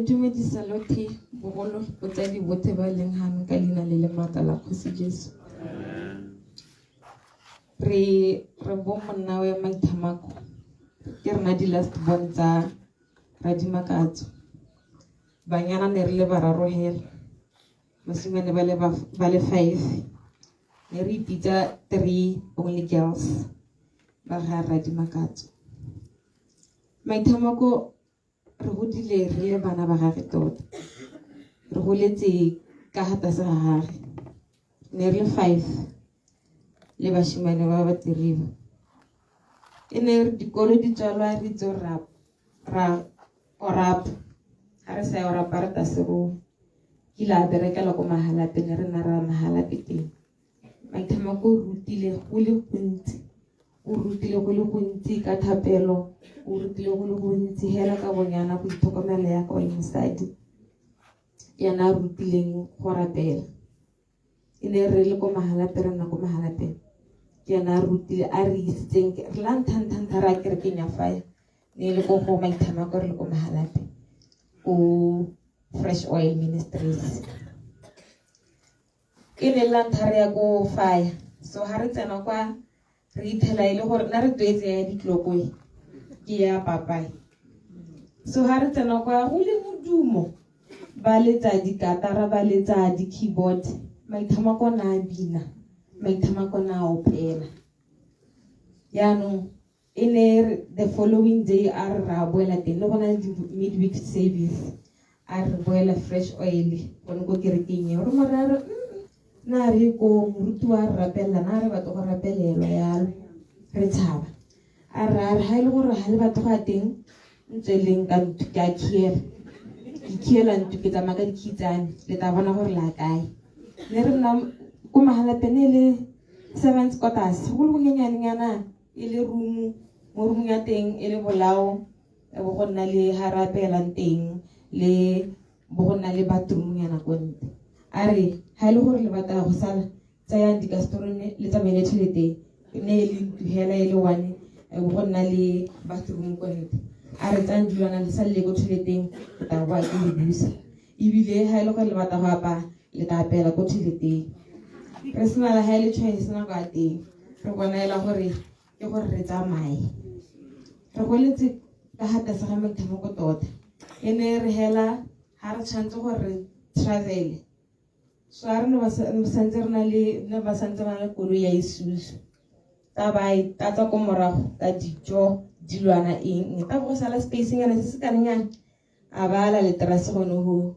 Dumedisa lotlhe bogolo botsadi botlhe ba leng game ka leina le le maatla la Kgosi Jesu. re bo monna we Maithamako ke rena di last born tsa Radimakatso. Banyana ne re le bararo hela, basimane ba le 5, ne re ipitsa 3 only girls ba ga Radimakatso. Maithamako re godile re le bana ba gage tota, re goletse ka hata sa gage, ne re le 5 le bashimane ba ba tiriwa. E ne re dikolo di tswalwa re tso ra orap ha re sa orapa re ta sero ke la berekela ko Mahalape, ne re na ra Mahalape teng. Maithamako o rutile go le gontsi ka thapelo, o rutile go le gontsi hela ka bonyana go itlhokomela ya ka wa mosadi yana a rutileng go rapela. E ne re le ko Mahalape, re na ko Mahalape ke yana a rutile a re isitseng re la nthanta ra kerekeng ya fire, ne le ko go Maithamako re le ko Mahalape o Fresh Oil Ministries. E ne la nthare ya ko fire, so ha re tsena kwa re ithela ile gore na re twetse ya ditlokwe ke ya papai. So ha re tsena kwa go le modumo ba letsa dikatara, ba letsa di keyboard, Maithamako na bina, Maithamako na opela. Yaanong e ne the following day a re ra boela teng le gona midweek service a re boela Fresh Oil gone ko kerekeng eo. Re morare na re ko moruti wa rapella, na re batho go rapelelwa yalo re tshaba. A re ha ile gore ha le batho ga teng ntseleng ka ka kiela ntu ke tsamaya ka dikitsane le ta bona gore la kae. Ne re nna ko Mahalape ne le 7 quarters go le bonyenyana e le room mo room ya teng e le bolao e bo go nna le harapelang teng le bo go nna le bathroom yana ko ntle. A re ha ile gore le batla go sala tsayang di kastorone le tsamaile tšhelete ne le hela ile one e bo go nna le bathroom ko ntle. A re tsang dilwana le sa le go tšheleteng ta ba ke le busa ebile ha ile gore le batla go apa le ta apela ko tšheleteng. Re sena la ha ile choice na ka teng, re bona ela gore ke gore re tsamaye re goletse ka hata sa ga Maithamako tota. E ne re hela ha re tshwantse gore travel, so a re ne ba santse re na le ne ba santse ba le koloi ya Isuzu ta ba tsa ko morago ka dijo dilwana eng ta go sala spacing yana se ka nyana a bala le terase gone ho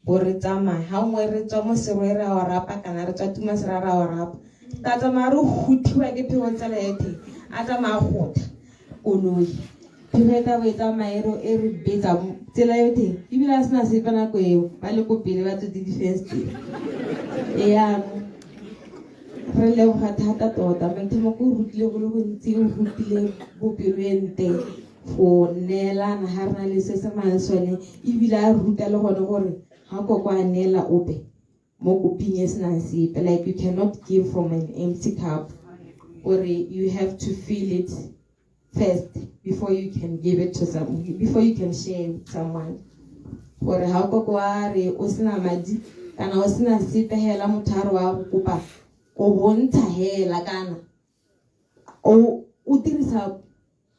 bo re tsamaya ha ngwe re tswa mo serwere wa rapa kana re tswa tuma serara wa rapa ta tsamaya re huthiwa ke phego tsela ete a tsamaya gotha koloi pheta ba tsamaya e re betsa tsela ete ebile a sena sepe nako eo ba le ko pele ba tsotse defense e ya re le go thata tota. Maithamako o rutile go le gontsi, o rutile bopelwente go neelana ha rena le se se mansone ebile a ruta le gone gore ha ko kwa neela ope mo koping e senang sepe, like you cannot give from an empty cup, or you have to fill it first before you can give it to someone, before you can share with someone. Gore ha ko kwa re o sena madi kana o sena sepe hela motharo wa go kopa o bontsha hela kana o dirisa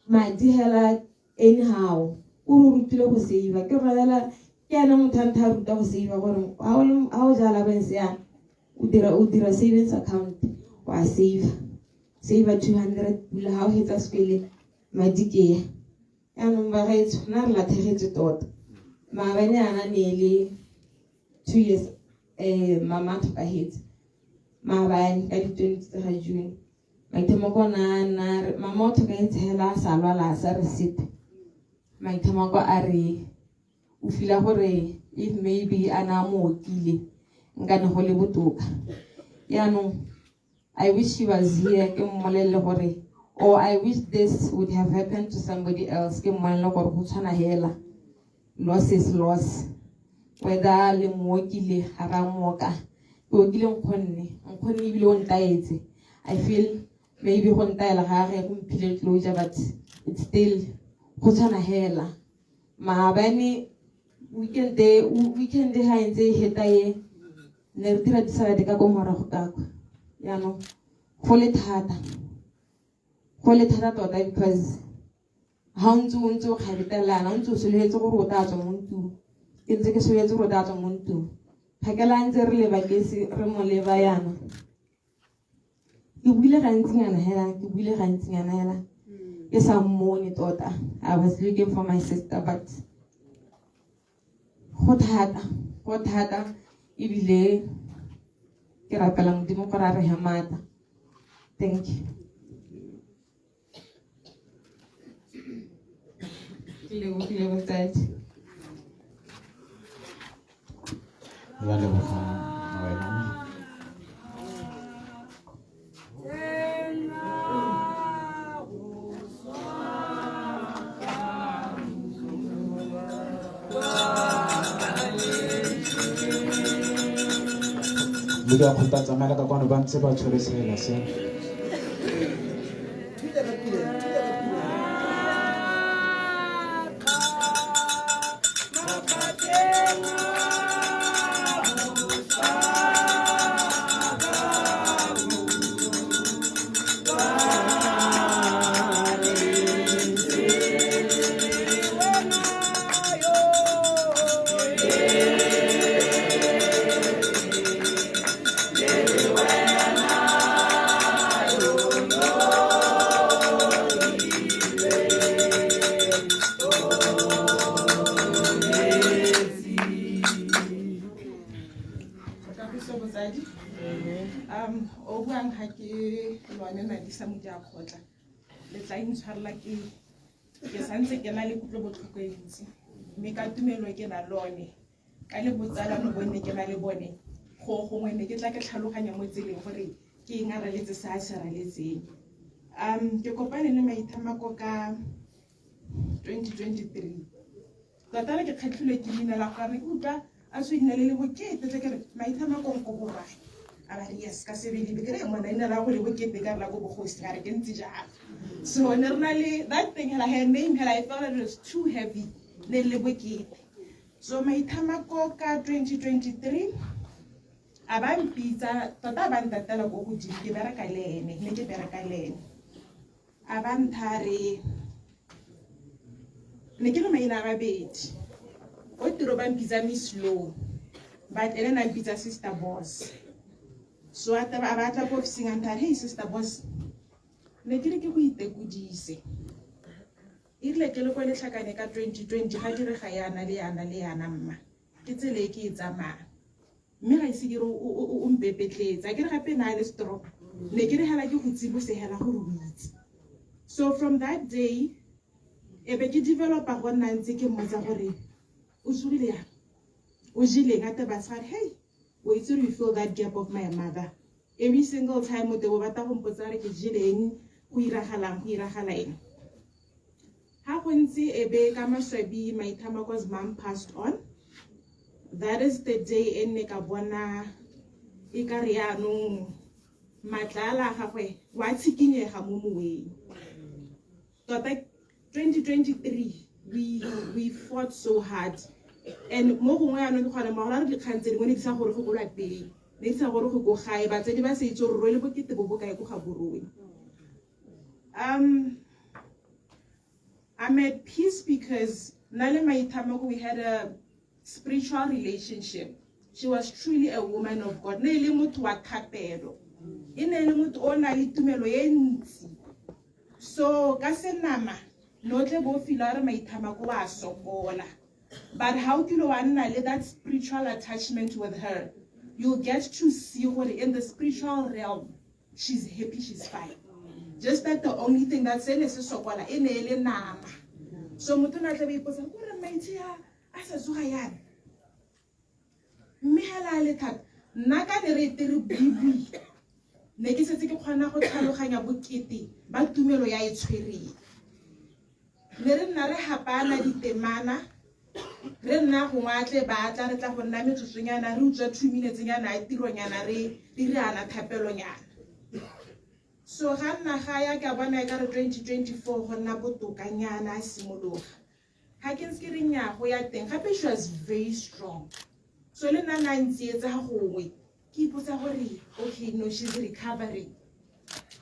madi hela anyhow. O rutile go save ke rela ke ana mothanta ruta go save gore ha o jala bense ya o dira savings account wa save 200 pula ha o hetsa spele madi ke ya no ba ga itse na re lathegetse tota. Maabane ana ne le 2 years mama to ka hetse maabane ka di 20 ga June. Maithamako na mama to ka hetse hela sa lwala sa receipt. Maithamako a re o fila gore if maybe ana mo kile ngane go le botoka. Yaanong I wish he was here ke mmolelle gore, or I wish this would have happened to somebody else ke mmolelle gore go tshwana hela. Loss is loss, whether le mwokile hara mwoka o kile nkgonne ebile o ntaetse. I feel maybe go ntaela gage go mphile closure, but it's still go tshwana hela. Maabane weekend ha ntse heta ye ne re dira disalate ka ko morago ka kwa yaanong go le thata go le thata tota because ha o ntse o kgabetelana o ntse o soletse gore o tla tswa mo ntlong ke ntse ke soletse gore o tla tswa mo ntlong phakela ntse re lebaketse re mo leba yana ke buile gantsinyana hela ke sa mmone tota. I was looking for my sister but go thata ebile ke rapela modimo gore a re hamata. Thank you. Ke motsadi ya leboga wena le ka kgotsa tsamaya ka kwano ba ntse ba tshwere sela se o buang ha ke lwane Madisa Modiakgotla le tla intshwarela ke santse ke na le kutlo botlhoko e ntsi mme ka tumelo ke na lone ka le botsalano bone ke na le bone go gongwe ne ke tla ke tlhaloganya mo tseleng gore ke eng a reletse sa a se reletseng. Ke kopane le maitamako ka 2023 tota ke kgatlhilwe ke leina la gore ke utlwa a swedina le bokete tle ke re maitamakong ko borwa a ba yes ka sebedi be kere mona ina la go le bokete ka la go bogosi ga re ke ntse jalo. So ne rena le that thing her name her I thought it was too heavy ne le bokete. So maitamako ka 2023 a ba mpitsa tota ba ntatela go go di ke bereka le ene ne ke bereka le ene a ba nthare ne ke le maina ga bedi o tiro ba mpitsa Miss Low but ene na mpitsa Sister Boss. So a batla go ofising a nthare hey Sister Boss ne ke re ke go itekudise ile ke le go le tlhakane ka 2020 ga dire ga yana le yana mma ke tsele ke e tsamaya mme ga ise dire o mpepetletsa ke re gape na le stroke ne ke re hala ke go tsibosegela gore o itse. So from that day ebe ke developa go nna ntse ke mmotsa gore o tsogile ya o jileng ate ba tsare hey o itse you feel that gap of my mother every single time o te bo batla go mpotsa re ke jileng go iragala eng ha go ntse ebe ka maswabi maitamako's mom passed on. That is the day ene ka bona e ka re yanong matlala gagwe wa tshikinyega mo moeng tota 2023 we fought so hard and mo gongwe yana ke gona magala re dikgantse dingwe ne di sa gore go gola teng ne di sa gore go go gae batsedi ba se itse gore rwele bokete bo bokae go ga boroi. I'm at peace because Nale Maitamako, we had a spiritual relationship. She was truly a woman of God. Ne le motho wa thapelo. Ene le motho o na le tumelo e ntsi. So ka senama no tle bo fila re Maitamako wa sokola. But how do you nna le that spiritual attachment with her? You'll get to see what in the spiritual realm she's happy, she's fine. Just that the only thing that's in is sokola ene le nama. So motho na tla be iposa gore maitse a sa tsoga yana. Mme hala le thata nna ka le re tere bibi ne ke setse ke kgona go tlhaloganya bokete ba tumelo ya e tshwereng. Le re nna re hapana ditemana re nna go ngwatle ba tla re tla go nna metsotsonyana re utswa 2 minutes nyana a tironyana re dirana thapelonyana. So ga nna ga ya ka bona ka re 2024 go nna botokanyana a simologa ga ke ntse re nya go ya teng gape she was very strong. So le nna ntse etsa gongwe ke ipotsa gore okay no she's recovering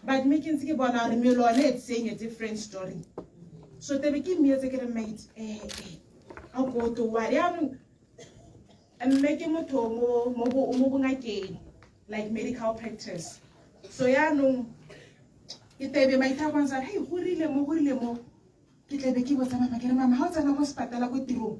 but making ke bona re melone it's saying a different story. So tebe ke mietse ke re mate a go to wa ya and make motho mo bongakeng like medical practice. So ya no ke tebe maitha kwa ntsha hey go rile mo ke tebe ke botsa mama ke re mama ha o tsena go sepatala go tirong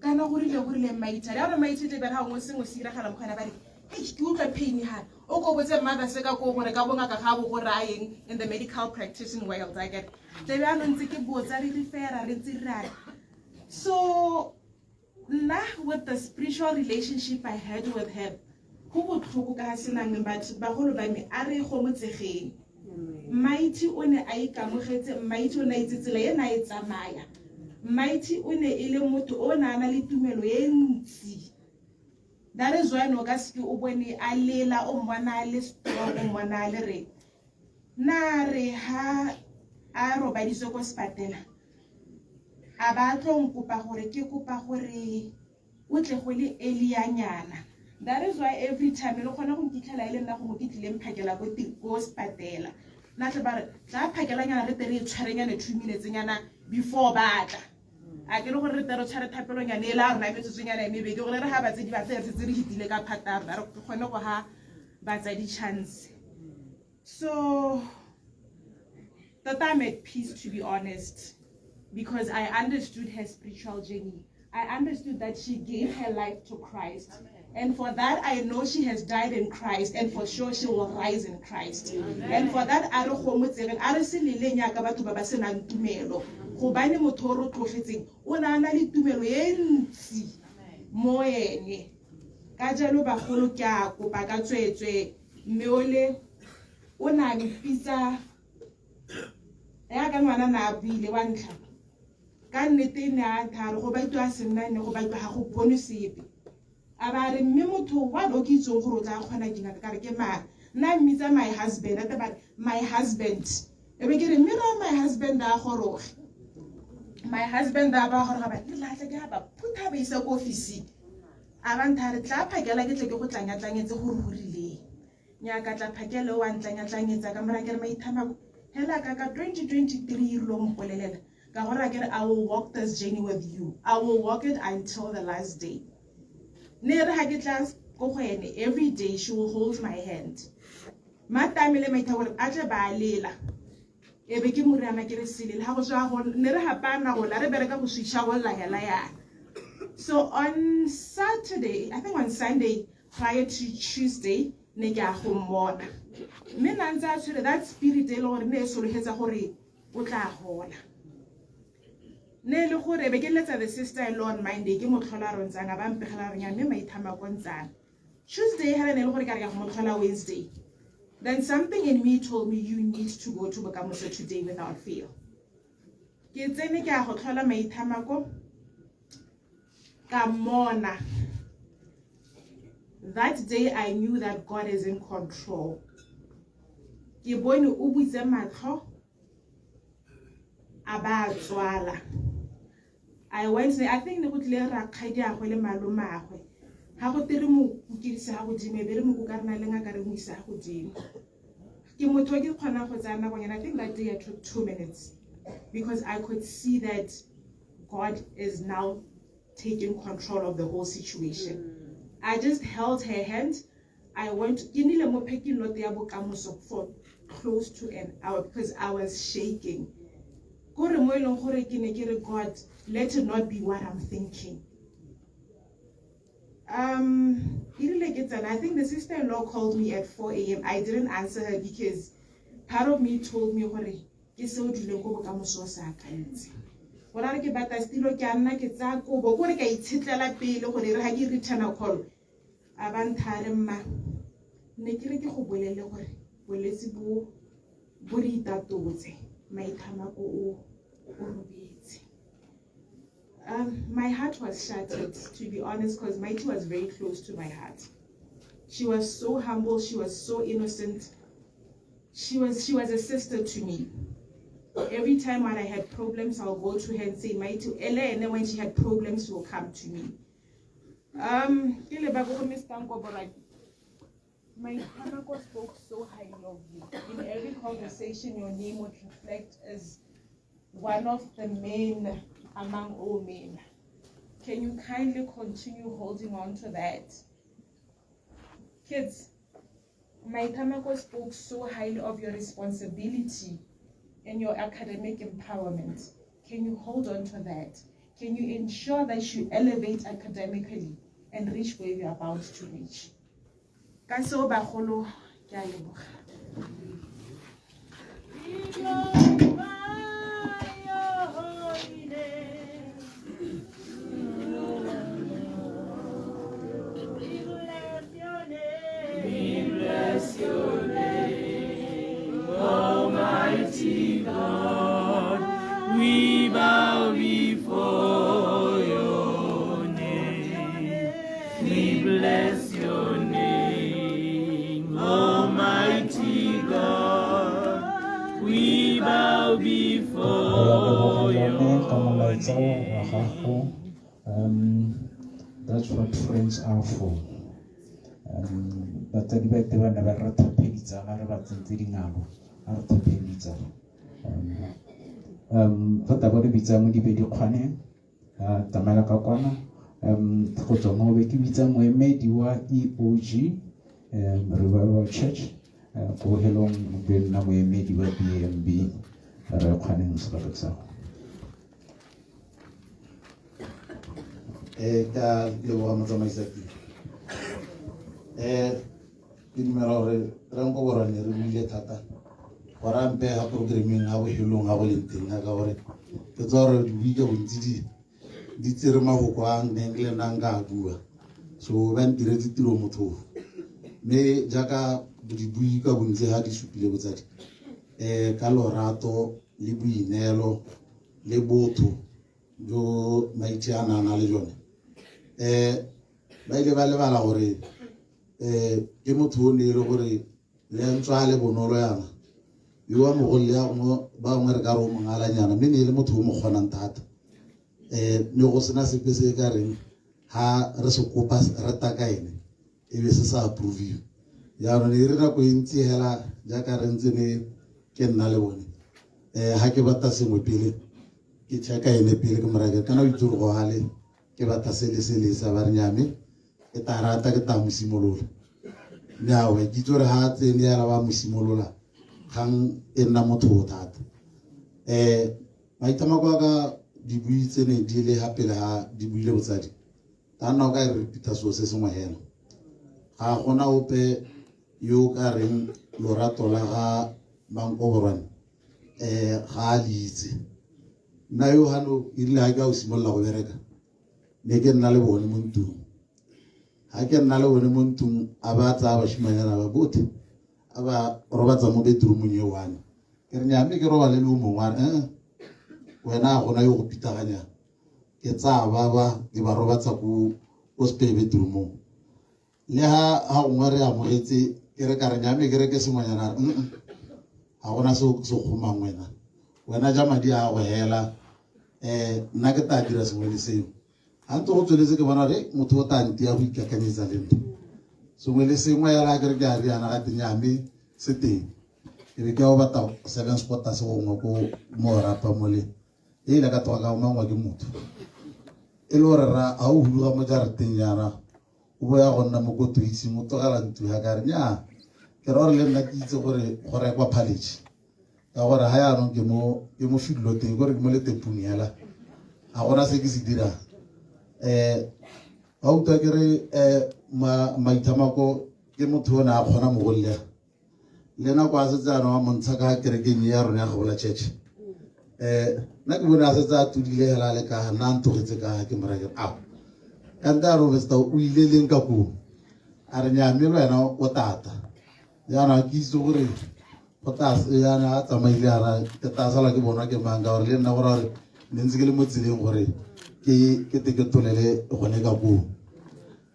kana go rile maitha ya re maitha tebe ha ngwe sengwe se diragala mo kana ba re hey ke utlwa pain ha o go botse mother se ka go gore ka bonga ka ga bo go raeng in the medical practice in Wales I get tebe ya no ntse ke botsa re fera re ntse ra. So now with the spiritual relationship I had with her go botlhoko ka senang but bagolo ba me a re go motsegeng Mighty o ne a ikamogetse Mighty o ne a itsetsela ena e tsamaya Mighty o ne e le motho o na na le tumelo e ntsi. That is why no ka se o bone a lela o mmona le strong o mmona le re na re ha a robadiswa go sepatela a ba tlo nkopa gore ke kopa gore o tle go le Elianyana. That is why every time le khona go nkitlela ile nna go mo kitlile mphakela go sepatela na tle ba re tla phakelanyana re tere tshwarenyana 2 minutes nyana before batla a ke le gore re tere tshware thapelonyana e la rena metsotsonyana e mebedi gore re ha batsedi ba tse re hitile ka phata re khone go ha batsadi chance. So that I'm at peace, to be honest, because I understood her spiritual journey. I understood that she gave her life to Christ. And for that, I know she has died in Christ, and for sure she will rise in Christ. And for that, I don't know gobane motho o tlogetseng o na na le tumelo e ntsi mo ene ka jalo bagolo ke a kopa ka tswetswe mme ole o na mpitsa ya ka ngwana na buile wa ntlha ka nnete ne a tharo go ba itwa senna ne go ba itwa ga go bone sepe a ba re mme motho wa lo ke tsong gore o tla kgona dinga ka re ke ma nna mmitsa my husband at ba my husband e be ke re mira my husband a goroge my husband a ba gore ga ba le latla ke ba phutha ba isa ko office a ba nthare tla phakela ke tle ke go tlanyetsetse gore go rile nya ka tla phakela o ntlanyatlanyetsa ka mara ke re maithama hela ka 2023 lo mpolelela ka gore ke re I will walk this journey with you. I will walk it until the last day. Ne re ha ke tla go go ene every day she will hold my hand. Matamele maitha gore a tle ba lela e be ke moriana ke re sile ha go swa go ne re hapana go la re bereka go swisha go la hela ya. So on Saturday, I think on Sunday prior to Tuesday ne ke a go mmona me nantsa tshwere that spirit e le gore ne e solohetsa gore o tla gola ne le gore be ke letsa the sister in law on Monday ke motlhola rontsanga ba mpegela renya mme maithama kontsana Tuesday ha ne le gore ka re ka go motlhola Wednesday. Then something in me told me you need to go to Bokamoso today without fail. Ke tsene ke a go tlhola maithama ko ka mona. That day I knew that God is in control. Ke bone o butse matlho a ba tswala. I went there, I think ne go tle ra khadi a go le malomagwe ha go tere mo kukirisa ha go dime be re mo ka rena lenga ka re mo isa go dime ke motho ke khona go tsana go nyana. I think that day I took 2 minutes because I could see that God is now taking control of the whole situation. I just held her hand. I went in the mo parking lot ya Bokamoso for close to an hour because I was shaking. God, let it not be what I'm thinking. I think the sister-in-law called me at 4 a.m. I didn't answer her because part of me told me ke batla stilo ke anna ke tsa go bo gore ka itshitlela pele gore re ha ke return a call a ba nthare mma ne ke re ke go bolele gore boletse bo re itatotse maithama ko o robetse. My heart was shattered, to be honest, because Mighty was very close to my heart. She was so humble, she was so innocent. She was a sister to me. Every time when I had problems, I'll go to her and say, Mighty, and then when she had problems, she will My Tamako spoke so highly of you. In every conversation, your name would reflect as one of the men among all men. Can you kindly continue holding on to that? Kids, my Tamako spoke so highly of your responsibility and your academic empowerment. Can you hold on to that? Can you ensure that you elevate academically and reach where you're about to reach? Kaso bagolo, ke a leboga. We bless your name, Almighty God. We bow before your name. We bless your name, Almighty God. We bow before your name. That's what friends are for. Batsadi ba ite bana ba re thapeditsa ga re ba tsentse dingabo a re thapeditsa fa taba re bitsa mo dibedi kgwane tsamela ka kwana go tswa mo be ke bitsa moemedi wa EOG Revival Church go helong be nna moemedi wa BMB re kgwaneng sebaka sa ka leboga motsamaisa ke dumela gore re nko borane re buile thata gore ampe ga programming ga bohelong ga go leng teng ka gore ke tsa gore dibui ka bontsi di tsere mafoko a neng le nang ka bua so ba ntiretse tiro motho mme jaaka dibui ka bontsi ga di supile botsadi ka lorato le boineelo le botho jo maitse a nana le jone ba ile ba lebala gore ke motho o ne ile gore le ntswa le bonolo yana yo wa mogole ya go ba ngwe re ka ro mongalanyana mme ne ile motho o mo kgonang thata ne go sena sepe se ka reng ha re se kopa re ta ka ene e be se sa approve ya ne re na go intsi hela ja ka re ntse ne ke nna le bone ha ke bata sengwe pele ke tsheka ene pele ke moraka kana o itse go hale ke bata se le sa ba re nyame e ta rata ke ta mosimolola now e ditso re ha tsene ya ba mosimolola gang e nna motho o thata maitama kwa ka dibui tsene di le hape ha di buile botsadi ta nna ka re repeata so se sengwe hela ga gona ope yo ka reng lorato la ga Mankoborwane ga litse na yo hano ile ha ka o simolla go bereka ne ke nna le bone mo ntung ha ke nna le bone mo ntung a ba tsa ba shimanyana ba bote a ba robatsa mo bedroom nye one ke re nyame ke roba le mo ngwana wena gona yo go pitaganya ke tsa ba ke ba robatsa go spare bedroom le ha go ngware ya mogetse ke re ka re nyame ke re ke semanyana ha gona so khumang wena ja madi a go hela nna ke ta dira sengwe le sengwe ha ntse go tsweletse ke bona re motho o tanti ya go ikakanyetsa le ntho sengwe le sengwe ya la ke re ke a riana ga tenyame se teng e be ke o batla 7 spot se gongwe ko mo rapa mo le e ile ka toka ka mangwa ke motho e le gore ra a o huluga mo jarateng yana o boya go nna mo koto itse mo togela ntho ya ka re nya ke re le nna ke itse gore go rekwa college ka gore ha ya no ke mo filo teng gore ke mo le tepuni yala a gona se ke se dira ha o ta ke re maitamako ke motho o na a kgona mo golle le na kwa se tsana wa montsha ka kerekeng ya rona ga bola church na ke bona se tsa tudile hela le ka na ntogetse ka ke morake a ka nda ro besta o ile leng ka ko a re nya me wena o tata yana ke itse gore o tasa yana a tsamaile ara ke tasala ke bona ke manga gore le nna gore ne ntse ke le mo tseleng gore ke te ke tolele gone ka ko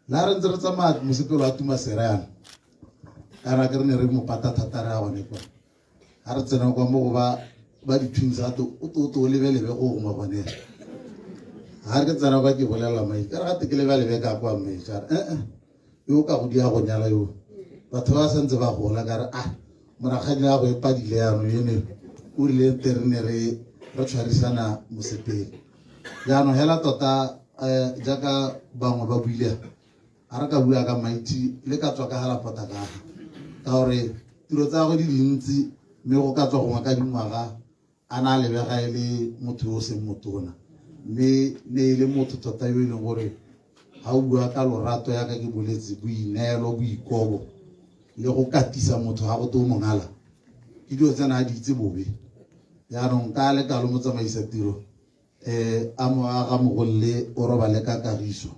la re ntse re tsamaya mosepelo a tuma serana ara ke re ne re mo pata thata ra gone kwa ha re tsena kwa mo go ba di twins a to o lebelebe go gongwe gone ha ke tsena kwa ke bolela mai ka re ga te ke lebelebe ka kwa mme tshara yo ka go dia go nyala yo batho ba santse ba gola ka re morakgadi ya go e padile yano yone o rile terne re tshwarisana mosepele jaanong hela tota jaaka bangwe ba buile a re ka bua ka Mighty le ka tswa ka halapota ka gore tiro tsa go di dintsi mme go ka tswa gongwe ka dingwaga a na lebega e le motho yo o seng motona mme ne e le motho tota yo e leng gore ga o bua ka lorato yaka ke boletse boineelo boikobo le go katisa motho ga go te o mongala ke dilo tsena a di itse bobe jaanong ka lekalo mo tsamaisa tiro a mo aga mogolle o robale ka kagiso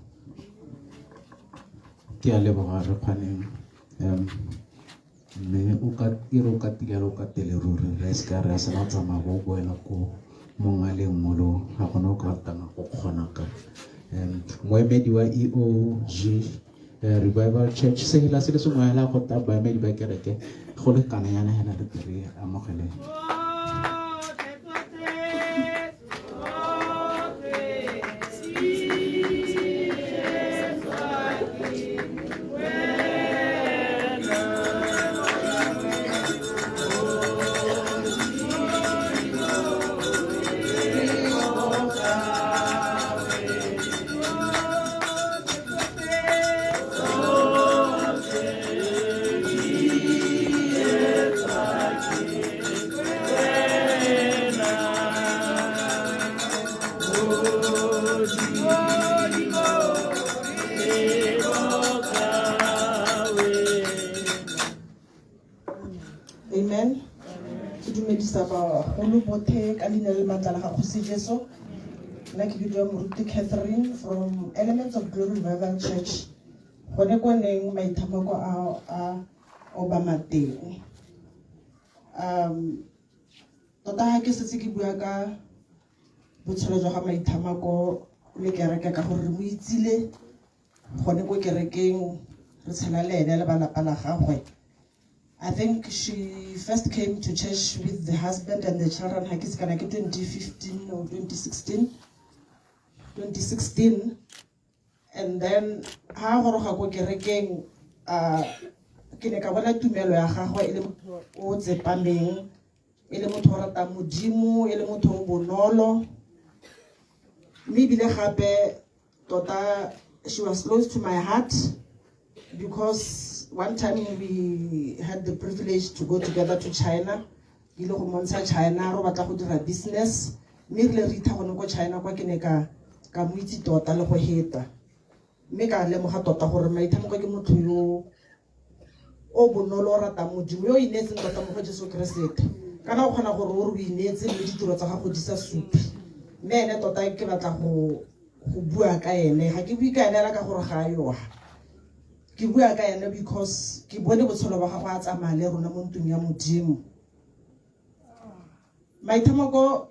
ke a leboga re kgwaneng mme o ka ire o ka tilela o ka tele ruri re se ka re a sena tsamaya go boela ko mongaleng molo ga gona o ka tanga go kgona ka moemedi wa EOG Revival Church se hela se le sengwe hela go ta baemedi ba kereke go le kana yana hela re tere amogele Amen. Ke dumedisa bagolo botlhe ka leina le maatla la ga Kgosi Jesu. Nna ke bidiwa moruti Catherine from Elements of Glory Revival Church. Gone ko neng maitamako a Obama teng. Tota ha ke setse ke bua ka botshelo jwa ga maitamako le kereke ka gore mo itsile gone ko kerekeng re tshela le ene le balapa la gagwe. I think she first came to church with the husband and the children. I guess 2015 or 2016. And then ha go roga go kerekeng ke ne ka bona tumelo ya gagwe e le motho o tsepameng e le motho o rata modimo e le motho o bonolo mme bile gape tota she was close to my heart because one time we had the privilege to go together to China. Ile go montsha China ro batla go dira business mme re itha gone ko China kwa ke ne ka mo itse tota le go heta mme ka lemoga tota gore maitamoko ke motho yo o bonolo o rata modimo yo inetseng tota mo go Jesu Kriste kana o kgona gore o re o inetse le ditiro tsa gago di sa supi mme ene tota ke batla go bua ka ene ga ke bue ka ene la ka gore ga yo ke bua ka ene because ke bone botshelo ba gago a tsamaya le rona mo ntweng ya modimo maitamoko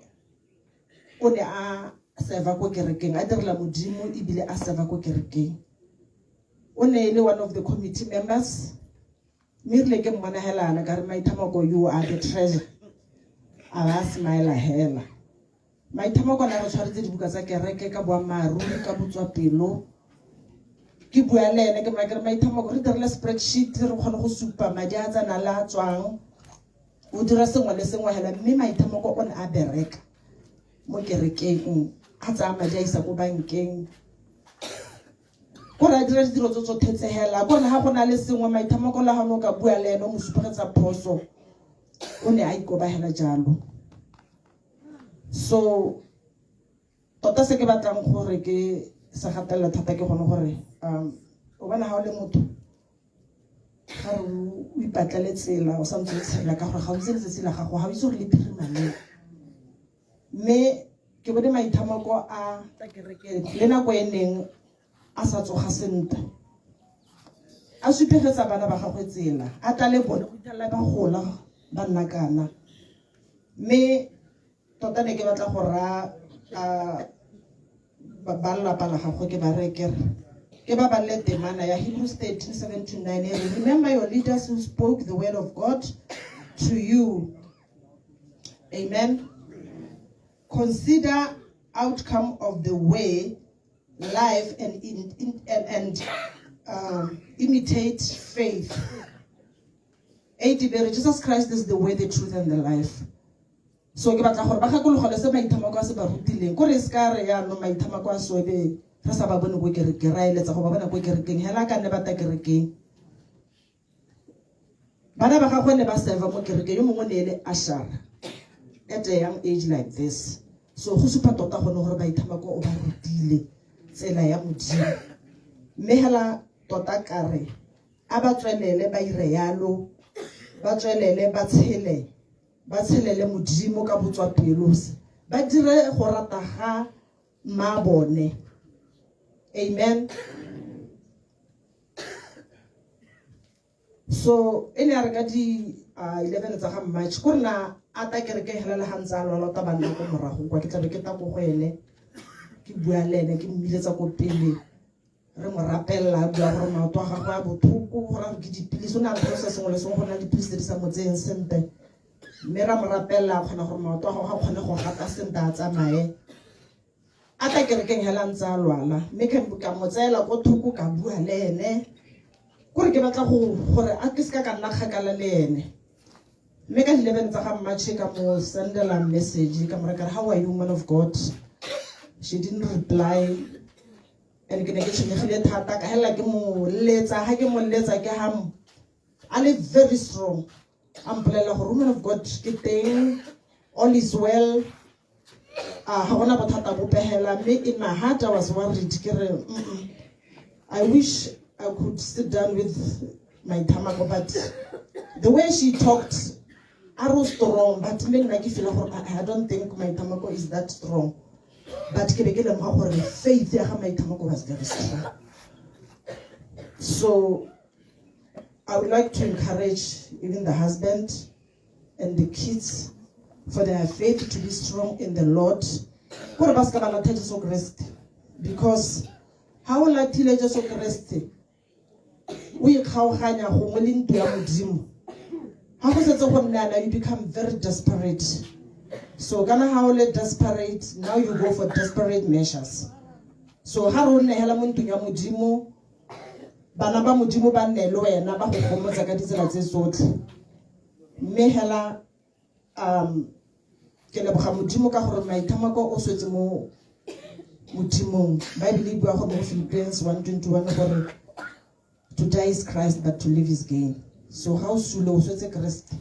o ne a serva ko kerekeng a direla modimo ebile a serva ko kerekeng o ne le one of the committee members mme rile ke mmona helana ka re maitamoko you are the treasure a ba smile hela maitamoko na re tshwaretse dibuka tsa kereke ka boammaaruri ka botswa pelo ke bua le ene ke mra ke maitamoko re direla spreadsheet re kgone go supa madi a tsana la tswang o dira sengwe le sengwe hela mme maitamoko o ne a bereka mo kerekeng a tsaya madi a isa ko bankeng go ra dira ditiro tso thetsehela bona ha gona le sengwe maitamoko la hano ka bua le ene mo supagetsa phoso o ne a ikoba hela jalo so tota se ke batlang gore ke sa gatela thata ke gone gore o bona ha o le motho ga re o ipatlele tsela o sa ntse o tshela ka gore ga o itse letsatsi la gago ga o itse gore le phirimane mme ke bone maitamoko a tsa kereke le nako e neng a sa tsoga sentle a supegetsa bana ba gagwe tsela a tla le bone go tla ba gola ba nna kana mme tota ne ke batla go ra ba lapa la gagwe ke ba rekere ke ba balle temana ya Hebrews 13:7-9 remember your leaders who spoke the word of God to you. Amen. Consider outcome of the way life and imitate faith Jesus Christ is the way, the truth, and the life. So ke batla gore ba gakologelwe se maitamako a se ba rutileng ko re ska re ya no maitamako a so be re sa ba bone go kereke ra eletsa go ba bona go kerekeng hela ka ne ba ta kerekeng bana ba gagwe ne ba serve mo kerekeng yo mongwe ne ele ashara at a young age like this. So go supa tota gone gore maitamako o ba rutile tsela ya modimo mme hela tota kare a ba tswelele ba ire yalo ba tswelele ba tshele ba tshelele modimo ka botswa pelo ba dire go rata ga ma bone. Amen. So ene a re ka di 11 tsa ga March go rena a ta kereke hela le hantsa lo ta bana go morago kwa ke tla be ke ta go go ene ke bua le ene ke mmiletsa ko pele re mo rapella bua gore maoto a gagwe a bothoko gore ke dipilisi o na le process ngwe le sengwe go na dipilisi di sa mo tseng sente mme ra mo rapella kgona gore maoto a gagwe a kgone go gata sente a tsamaye a ta kerekeng hela ntse a lwala mme ka mo tseela ko thoko ka bua le ene gore ke batla gore a ke ska ka nna kgakala le ene mme ka 11 tsa ga March ka mo sendela message ka mo rekara how are you woman of God. She didn't reply and ke ne ke tshwenyegile thata ka hela ke mo letsa ha ke mo letsa ke ham a le very strong I'm playing like woman of God ke teng all is well ha gona bothata bo pehela me in my heart I was worried ke re I wish I could sit down with my tamako but the way she talked I was strong but me nna ke feel gore I don't think my tamako is that strong but ke be ke lemoga gore faith ya ga my tamako was very strong. So I would like to encourage even the husband and the kids for their faith to be strong in the Lord. Because how like teenagers of Christ we how you become very desperate. So Ghana how desperate now you go for desperate measures. So how hela muntu ya modimo bana ba modimo ba nne le wena ba go gomotsa ka ditsela tse tsotlhe mme hela ke leboga modimo ka gore maitamako o swetse mo modimong Bible e bua go mo Philippians 1:21 gore to die is Christ but to live is gain. So how sule o swetse Christ.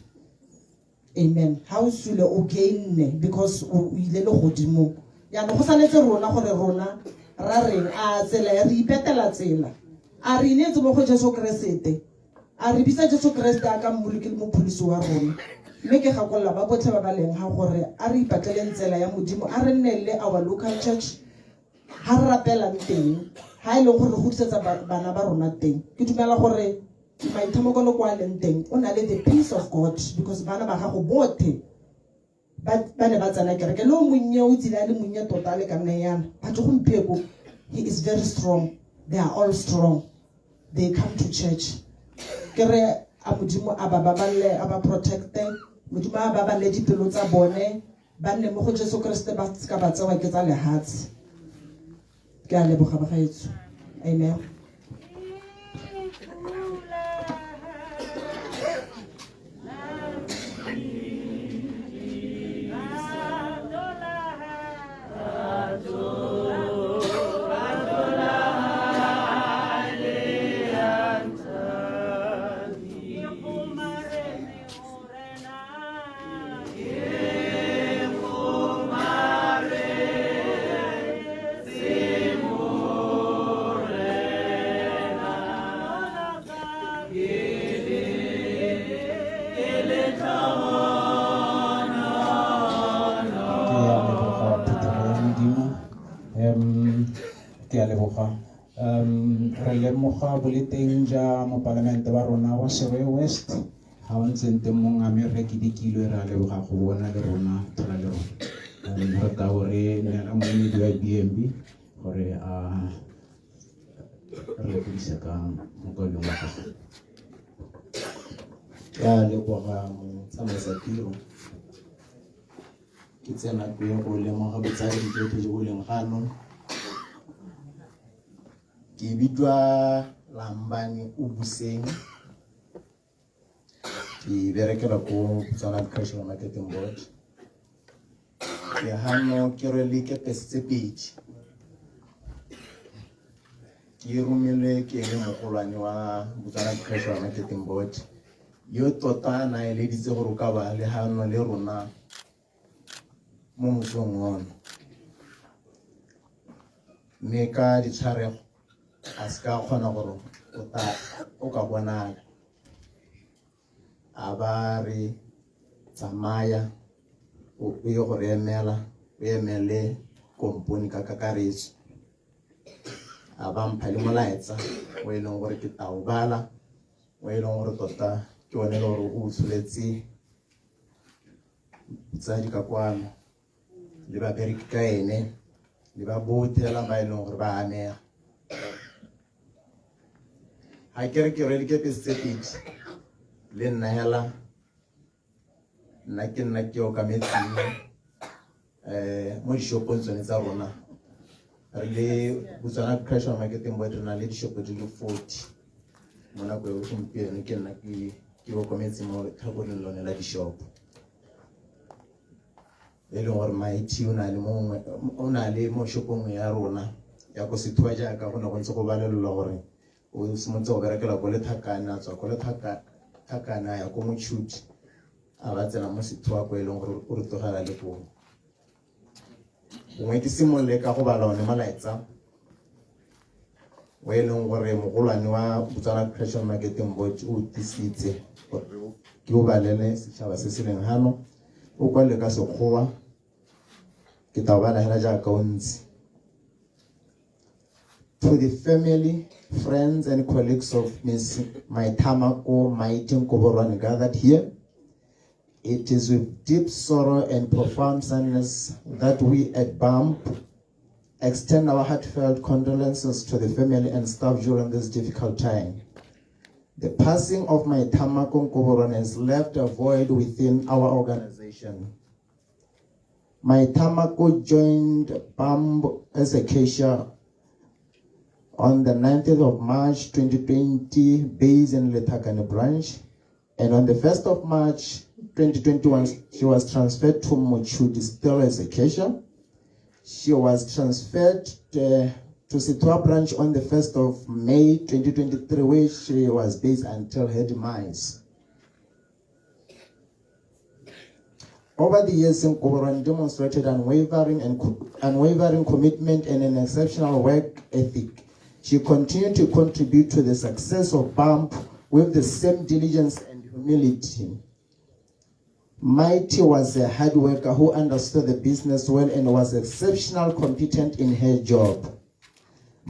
Amen. How sule o gain because o ile le godimo ya no go sanetse rona gore rona ra reng a tsela ya re ipetela tsela a re ne tso go Jesu Kriste a re bitsa Jesu Kriste a ka mmoleke le mopholosi wa rona mme ke gakolla ba botlhe ba ba leng ha gore a re ipatleleng tsela ya modimo a re nnelle our local church ha re rapela teng ha ile gore go tsetsa bana ba rona teng ke dumela gore maitamoko le kwa leng teng o na le the peace of God because bana ba gago bothe ba ne ba tsana kereke lo monnye o tsila le monnye tota le ka nna yana ba tlo gompieko he is very strong. They are all strong. They come to church. Kere a modimo a ba baballe a ba protecte modimo a ba ba le dipelo tsa bone ba nne mo go Jesu Kriste ba ska ba tsewa ke tsa lehatsi ke a leboga ba gaetso. Amen. Re lemoga boleteng ja mo palamente ba rona wa Shebe West ga o ntsente mong a me re ke dikilo re a leboga go bona le rona thola le rona re ka gore ne la mo di wa BNB gore re pisa ka mo go le mo ya leboga mo tsamaisa tiro ke tsena go ya go lemoga botsadi tsotlhe jo go leng gano ke bitwa Lambani Ubuseng Ke berekela ko Botswana Agricultural Marketing Board. Ke hano ke rele ke pesitse page. Ke romile ke le mogolwane wa Botswana Agricultural Marketing Board. Yo tota na ile ditse go roka ba le hano le rona mo mosong ono. Me ka di tshwarego a se ka kgona gore o ka bonala. A ba re tsamaya o ye go re emela o emele komponi ka kakaretso. A ba mpha le molaetsa o e leng gore ke tao bala o e leng gore tota ke one le gore o tsholetse tsa di ka kwano le ba bereki ka ene le ba bothela ba e leng gore ba amega. Ha ke re ke re ke pesitse page le nna hela nna ke o ka metsing mo dishopong tsone tsa rona re le Botswana Agricultural Marketing Board re na le dishopo di le 40 mo nako e gompieno ke nna ke o ka metsing mo tlhabolong lone la dishopo e leng gore Mighty o na le mo shopong ya rona ya go se thwa jaaka go ne go ntse go balelwa gore o se montse go berekela go le thakana tswa go le thakana ya ko mochuti a ba tsena mo sethwa ko e leng gore o re tlogela le go bongwe ke simolole ka go bala one molaetsa o e leng gore mogolwane wa Botswana Agricultural Marketing Board o tisitse gore ke o balele setšhaba se se leng hano o kwale ka sekgowa ke tla bala hela jaaka o ntse. To the family, friends and colleagues of Ms. Maitamako Mighty Nkoborwane gathered here, it is with deep sorrow and profound sadness that we at BAMP extend our heartfelt condolences to the family and staff during this difficult time. The passing of Maitamako Nkoborwane has left a void within our organization. Maitamako joined BAMP as a cashier on the 19th of March 2020, based in Letakane branch, and on the 1st of March 2021, she was transferred to Mochudi still as a cashier. She was transferred to Sitwa branch on the 1st of May 2023, where she was based until her demise. Over the years, Nkoborwane demonstrated unwavering commitment and an exceptional work ethic. She continued to contribute to the success of BAMP with the same diligence and humility. Mighty was a hard worker who understood the business well and was exceptionally competent in her job.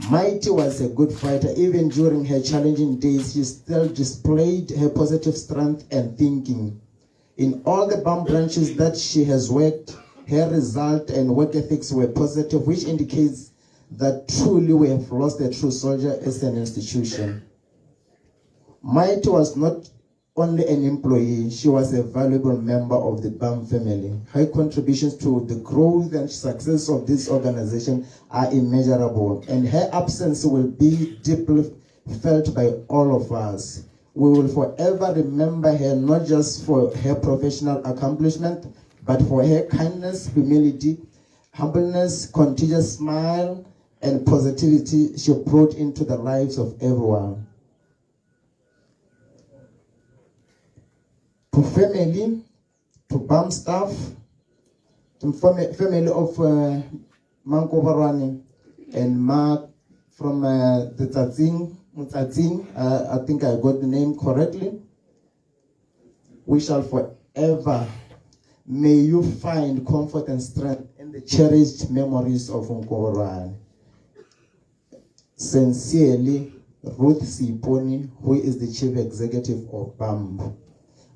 Mighty was a good fighter. Even during her challenging days, she still displayed her positive strength and thinking. In all the BAMP branches that she has worked, her result and work ethics were positive, which indicates that truly we have lost a true soldier as an institution. Mighty was not only an employee, she was a valuable member of the BAMP family. Her contributions to the growth and success of this organization are immeasurable, and her absence will be deeply felt by all of us. We will forever remember her not just for her professional accomplishment, but for her kindness, humility, humbleness, contagious smile, and positivity she brought into the lives of everyone. To family, to BAMP staff, to family of Mankoborwane and Mark from the Tsatsing, I think I got the name correctly. We shall forever, may you find comfort and strength in the cherished memories of Nkoborwane. Sincerely, Ruth Siponi, who is the Chief Executive of BAMP.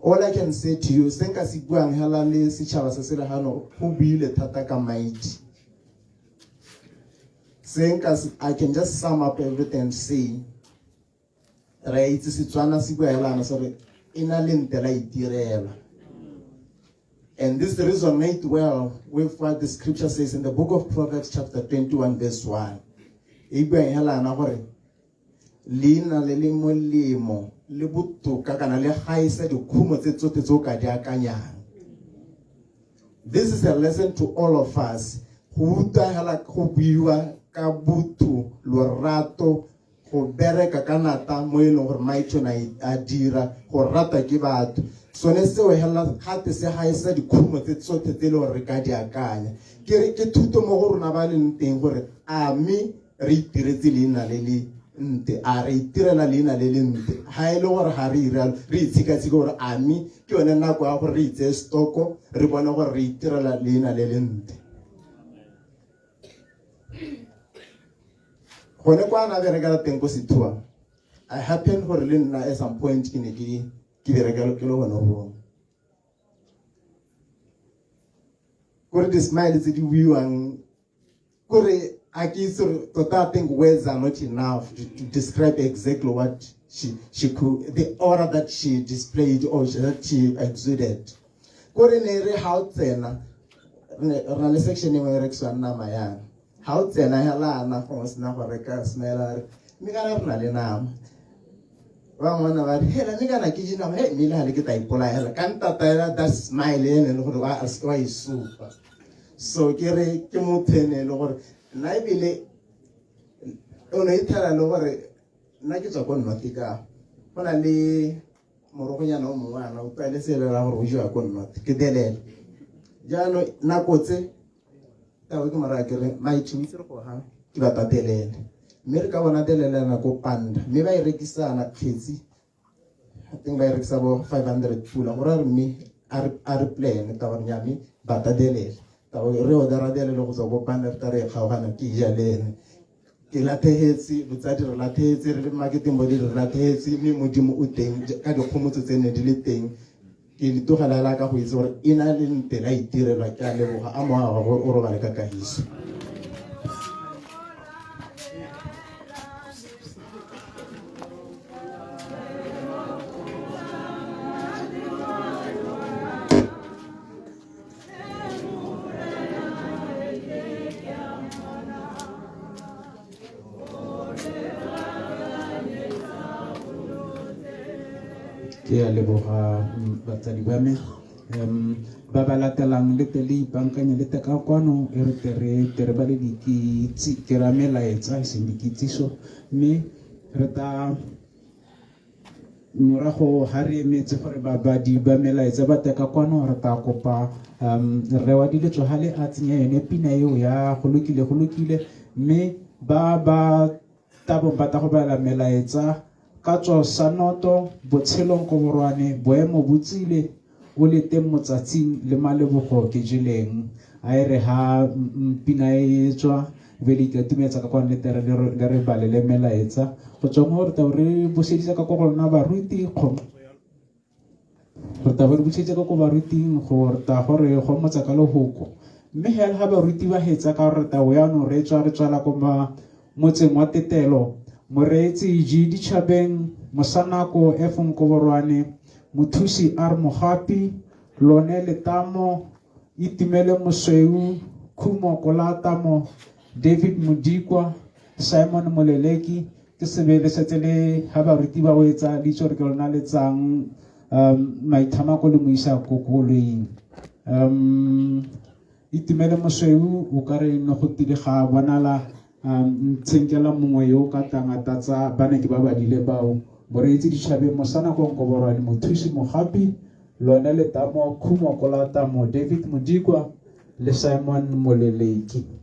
All I can say to you, senka sikuang halale si chava sasela hano ubile tataka Mighty. Senka, I can just sum up everything and say, right, Sitswana sikuang halana sorry, inalintela itirela. And this resonates well with what the scripture says in the book of Proverbs chapter 21 verse 1. leina le le molemo le botoka kana le gaisa dikhumo tse tsotlhe tse o ka di akanyang. This is a lesson to all of us. Go utagela go buiwa ka botho, lorato, go bereka ka nata mo e leng gore maitshona a dira, go rata ke batho. Sone seo hela gate se gaisa dikhumo tse tsotlhe tse e leng gore re ka di akanya. Ke thuto mo go rona ba leng teng gore a mme re itiretse leina le le nte, a re itirela leina le le nte. Ha e le gore ga re ira re itshika-tshika gore a mme ke yone nako ya gore re itse stoko re bona gore re itirela leina le le nte. Gone kwa na berekela teng ko Sethuwa, I happen gore le nna at some point ke ne ke berekela ke le gone go gore di smile tse di buiwang gore I think words are not enough to describe exactly what she could, the aura that she displayed or that she exuded. Kore ne re ha o tsena re le section e re tswa nna mayang. Ha o tsena hela ana go sna go reka smile mi kana re na le nama. Ba ngwana ba hela mi kana ke jina he mi la le ke ta ipola hela ka ntata that smile ene le gore wa isupa. So ke re ke mo tene le gore na ibile ona ithala le gore nna ke tswa go nnoti ka gona le morogonyana o mongwe ana o tlwaele se le la gore o jwa go nnoti ke delele jano nako tse ta o ke mara ke re mai tshwitse re go ha ke ba tatelele mme re ka bona delele na go panda mme ba irekisana kgetsi I think ba irekisa bo 500 pula gore re mme a re plan ta bona nyami ba tatelele ta o re o dara delele go tswa go panda ta re kgaogana ke jalene ke lathetse botsadi re lathetse re le marketing body re lathetse mme modimo o teng ka dikgomotso tse ne di le teng ke di togela la ka go itse gore ina le ntela itirelwa ke a leboga a moa go o robale ka kagiso. Ke a leboga batsadi ba me ba ba latelang le te le ipankanya le te ka kwano e re tere ba le dikitse ke ra melaetsa e seng dikitsiso mme re ta morago ha re emetse gore babadi ba melaetsa ba te ka kwano re ta kopa re wa diletso ha le a tsenya yone pina eo ya go lokile mme ba tabo ba ta go ba la melaetsa ka tswa sanoto botshelong go borwane boemo botsile o le teng motsatsing le malebogo ke jeleng a re ha pina e tswa be le itumetsa ka kwa le tere le re balele melaetsa go tswa mo re ta re bosedisa ka go rona baruti go re ta re bosedisa ka go baruting go re ta gore go motsa ka lehoko mme hela ha baruti ba hetsa ka re ta o ya no re tswala ko motseng wa Tetelo moreetsi ji ditšhabeng mosanako efong ko borwane mothusi ar mogapi lone letamo itumele mosweu khumo kolatamo David Modikwa Simon Moleleki ke sebele setse le ha baruti ba wetsa ditso re ke lona letsang maithamako le moisa kokoleng itumele mosweu o ka re no go tile ga bonala tsenkela mongwe yo ka tangatatsa bana ke ba badile bao boreetsi ditšhabeng mosana ko borwane mothusi mogapi lone letamo khumo kolatamo David Modikwa le Simon Moleleki.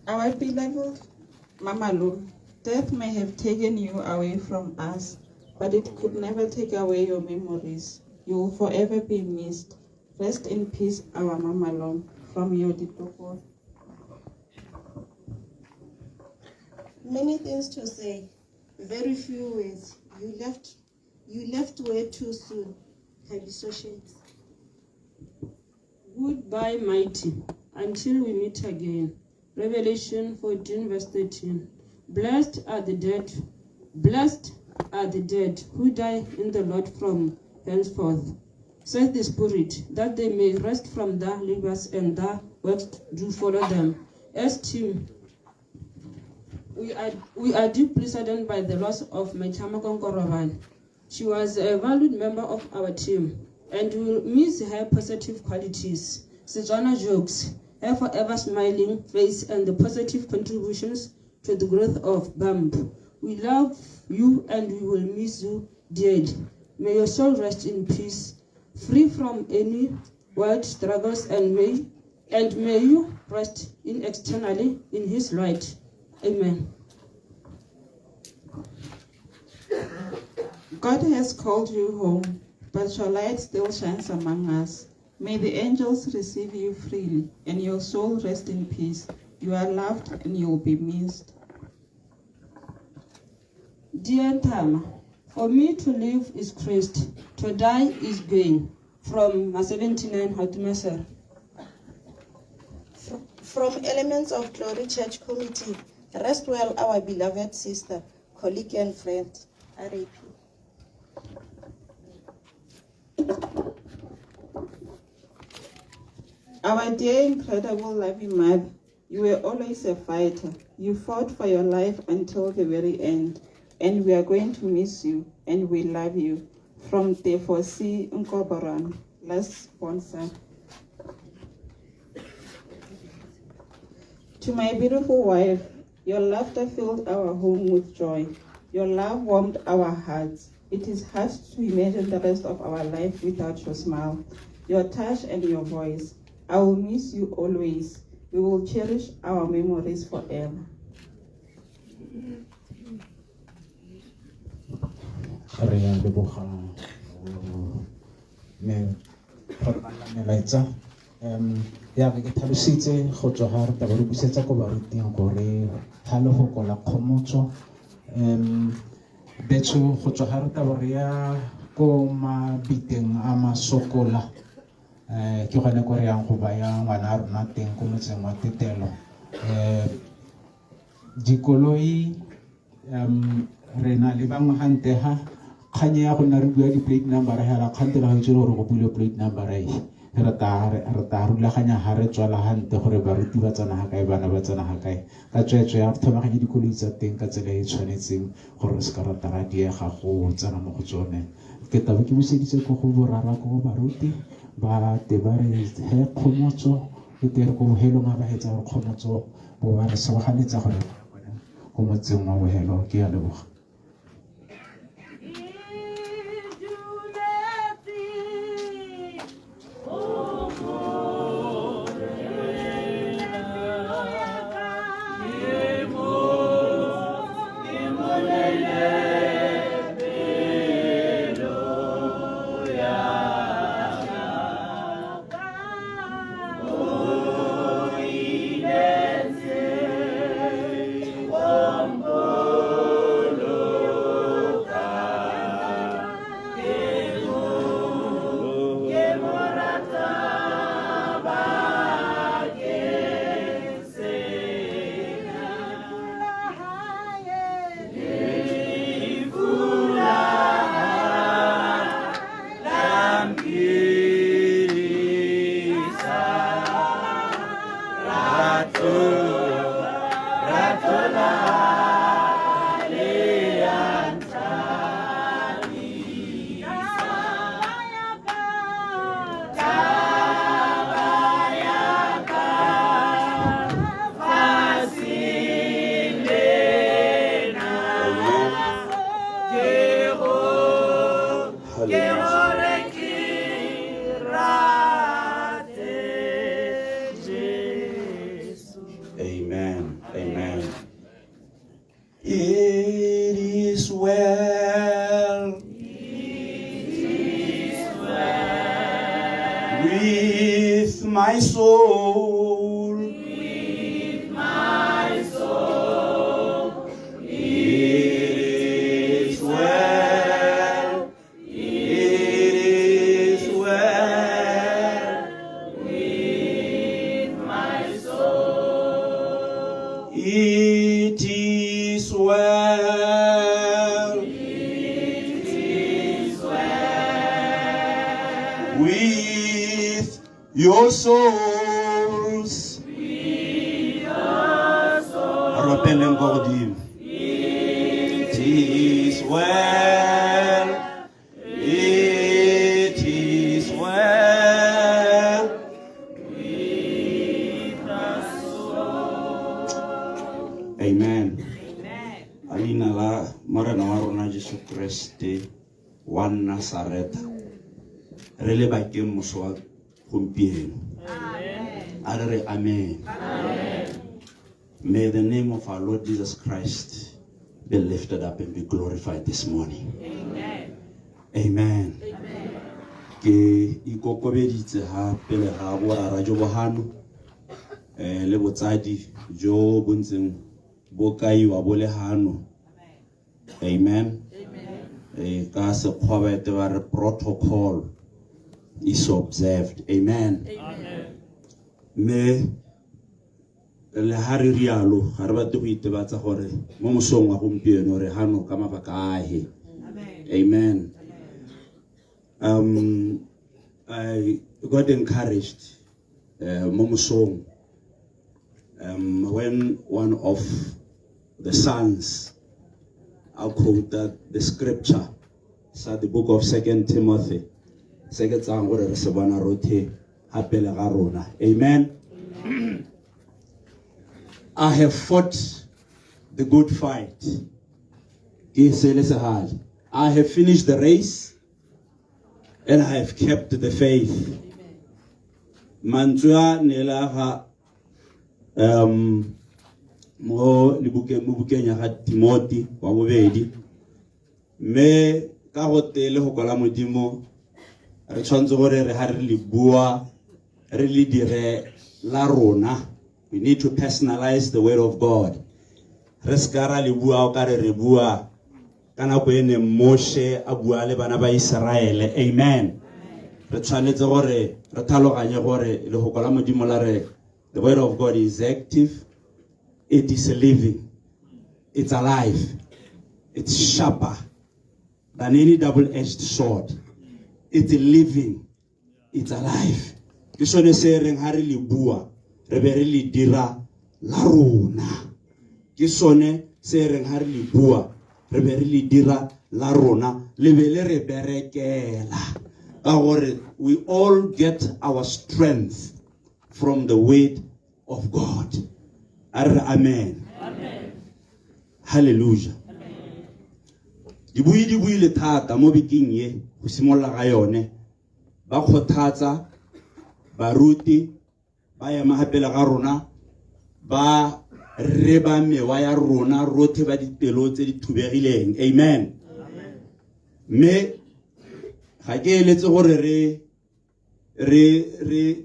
Our beloved Mama Lu, death may have taken you away from us, but it could never take away your memories. You will forever be missed. Rest in peace, our Mama Lu, from your Ditoko. Many things to say, very few words. You left way too soon. Happy socials. Goodbye, mighty, until we meet again. Revelation 14, verse 13. Blessed are the dead who die in the Lord from henceforth, saith the Spirit, that they may rest from their labors and their works do follow them. As team, we are deeply saddened by the loss of Maitama Konkorovan. She was a valued member of our team, and we will miss her positive qualities, Setswana jokes, her forever smiling face, and the positive contributions to the growth of BAMP. We love you and we will miss you dearly. May your soul rest in peace, free from any world struggles, and may you rest in externally in his light. Amen. God has called you home, but your light still shines among us. May the angels receive you freely, and your soul rest in peace. You are loved and you will be missed. Dear Tama, for me to live is Christ, to die is gain. From 79 Hatumaser. From Elements of Glory Church Committee, rest well, our beloved sister, colleague and friend, R.A.P. Our dear, incredible, loving mother, you were always a fighter. You fought for your life until the very end, and we are going to miss you, and we love you. From Tefosi Nkoboran, last sponsor. To my beautiful wife, your laughter filled our home with joy. Your love warmed our hearts. It is hard to imagine the rest of our life without your smile, your touch, and your voice. I will miss you always. We will cherish our memories forever. Re a leboga melaetsa ya ke tlhalositse go tswa ga re taba re busetsa ko baruting gore ga lefoko la kgomotso betso go tswa ga re taba re ya ko mabiteng a masokola ke gone ko re yang go baya ngwana a rona teng ko motseng wa Tetelo. Dikoloi re na le bangwe gante ga kganye ya go nna re bua di-plate number hela kgante la go itse gore go bule plate number re ta rulaganya ga re tswala gante gore baruti ba tsena ga kae bana ba tsena ga kae ka tswetswe ya thomaganye dikoloi tsa teng ka tsela e tshwanetseng gore re se ka rata ra diega go tsena mo go tsone. Ke taba ke buseditse ko go borara ko baruti ba te ba re he kgomotso e tere ko bohelong a ba hetsa gore kgomotso bo ba re seboganetsa gore ko motseng wa bohelo. Ke a leboga. Oh, Amen. Amen. It is well. With my soul. With my soul. It is well. It is well. With my soul. It is well. It is well. With your souls. With your souls. It is well. It is well. With the soul. Amen. Alina la morena wa rona Jesu Kriste wa Nazareta. Re le bakeng moso wa gompieno. Amen. Amen. May the name of our Lord Jesus Christ be lifted up and be glorified this morning. Amen. Ke ikokobeditse ha pele ga borara jo bohano le botsadi jo bontseng bo kaiwa bo le hano. Amen. Ka se khwabete ba re protocol is observed. Amen. Me le hari rialo ga re bate go itebatsa gore mo mosong wa gompieno re hano ka mabaka a he. Amen. I got encouraged mo mosong when one of the sons quoted the scripture, so the book of 2 Timothy. Amen. I have fought the good fight. I have finished the race and I have kept the faith. Mantua nelaha mo libukeng ya Timothy wa bobedi me ka go tele go kola modimo re tshwantse gore re ha re le bua re le dire la rona. We need to personalize the word of God. Re skara le bua o ka re bua kana go ene Moshe a bua le bana ba Israele. Amen. Re tshwanetse gore re tlhaloganye gore le go kola modimo la re the word of God is active. It is living. It's alive. It's sharper than any double-edged sword. It's living. It's alive. Ke sone se reng ha re le bua re be re le dira la rona. Ke sone se reng ha re le bua re be re le dira la rona le be le re berekela. Ka gore we all get our strength from the word of God. Amen. Amen. Hallelujah. Di buile thata mo biking ye go simolla ga yone ba khothatsa baruti ba ya mahapela ga rona ba reba mewa ya rona rothe ba ditelo tse di thubegileng. Amen. Me ga ke eletse gore re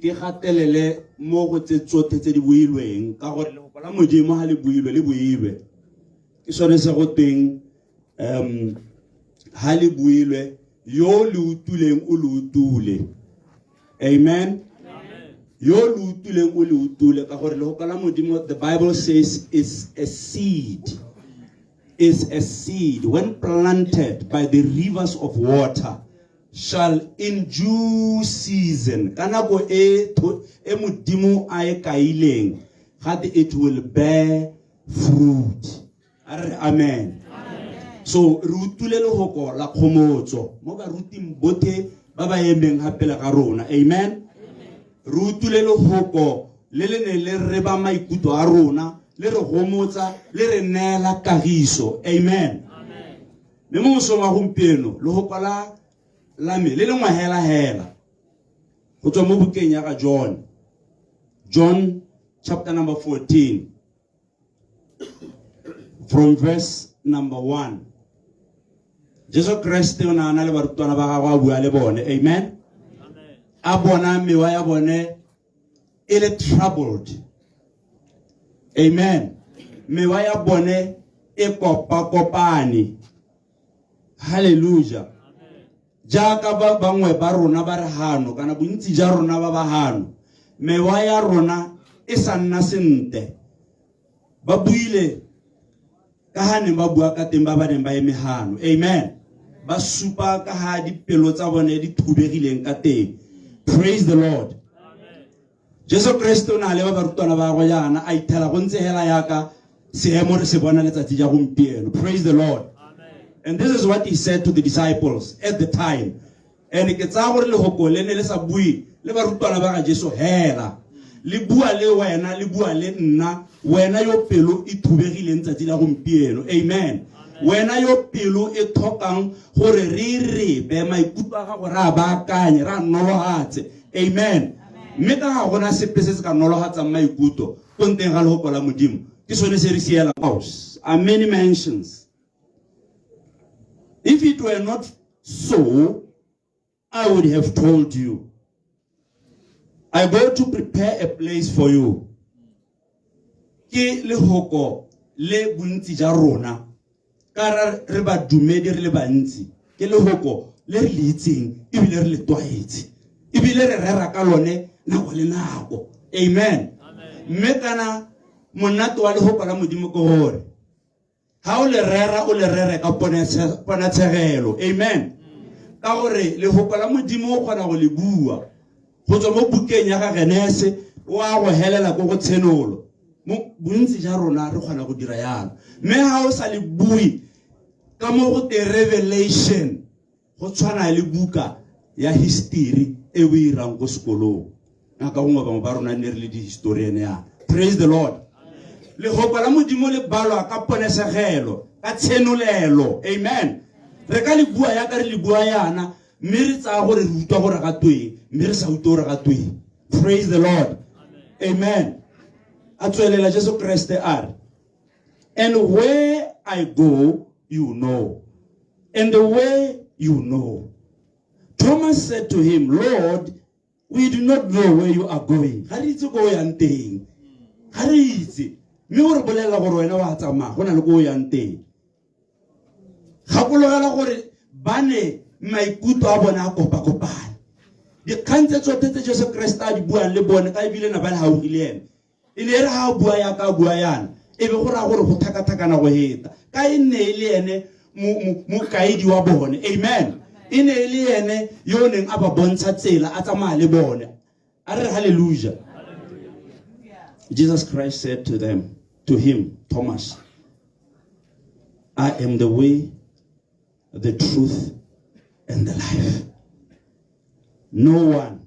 ke gatelele mo go tse tsotlhe tse di builweng ka gore le go la modimo ha le builwe ke sone se go teng ha le builwe yo le utuleng o le utule. Amen. Yo le utuleng o le utule ka gore le go la modimo, the Bible says is a seed when planted by the rivers of water shall in due season kanako e modimo a e kaileng that it will bear fruit. Amen. So rutule le hoko la khomotso mo ba ruting bote ba ba emeng hapela ka rona. Amen. Rutule le hoko le ne le re ba maikuto a rona le re homotsa le re nela kagiso. Amen. Me mo so wa gompieno le hoko la la me le lengwa hela go tswa mo bukeng ya ga John chapter number 14 from verse number 1. Jesu Kriste o na le barutwana ba gagwe a bua le bone. Amen. A bona mewa ya bone e le troubled. Amen. Mewa ya bone e kopane. Hallelujah. Jaaka ba bangwe ba rona ba re hano kana bontsi ja rona ba ba hano. Mewa ya rona e sa nna sente. Ba buile ka ha ne ba bua ka teng ba ba neng ba emehano. Amen. Ba supa ka ha dipelo tsa bone di thubegileng ka teng. Praise the Lord. Jesu Kriste o na le ba barutwana ba go yana a ithela go ntse hela yaka seemo re se bona letsatsi ja gompieno. Praise the Lord. And this is what he said to the disciples at the time. And ke tsa gore le hoko le ne le sa bui le barutwana ba ga Jesu hela. Le bua le wena le bua le nna wena yo pelo e thubegileng tsatsi la gompieno. Amen. Wena yo pelo e thokang gore re be maikutlo a gago ra ba akanye ra nologatse. Amen. Mme ka ga gona sepe se se ka nologatsang maikutlo go nteng ga lehoko la modimo ke sone se re siela house. Are many mentions. If it were not so, I would have told you. I go to prepare a place for you. Ke lehoko le bontsi ja rona ka re ba dumedi re le bantsi ke lehoko le re le itseng e bile re le twaetse e bile re rera ka lone nako le nako. Amen. Mme kana monate wa lehoko la modimo ke gore ha o le rere ka ponatshegelo. Amen. Ka gore lehoko la modimo o kgona go le bua go tswa mo bukeng ya ga Genese wa go helela go tshenolo mo bontsi ja rona re kgona go dira yana. Mme ha o sa le bui ka mo go te Revelation go tshwana le buka ya history e we irang go sekolong ka gongwe bangwe ba rona ne re le di historian ya. Praise the Lord. Le hoko la modimo le balwa ka ponesegelo ka tshenolelo. Amen. Re ka le bua ya ka re le bua yana mme re tsa gore re utwa gore ga tweng mme re sa utwa gore ga tweng. Praise the Lord. Amen. A tswelela Jesu Kriste are. And where I go, you know. And the way you know. Thomas said to him, Lord, we do not know where you are going. Ga re itse go yang teng. Ga re itse. Mme o re bolela gore wena wa tsamaya go na le go yang teng. Gakologelwa gore ba ne maikutlo a bona a kopakopane. Dikgang tse tsotlhe tse Jesu Kriste a di buang le bone ka ebile na ba le haufi le ene. E ne re ha o bua ya ka bua yana e be go ra gore go thakathakana go heta ka e ne le ene mo kaedi wa bone. Amen. E ne le ene yo neng a ba bontsha tsela a tsamaya le bone. A re hallelujah. Jesus Christ said to him, Thomas, I am the way, the truth, and the life. No one.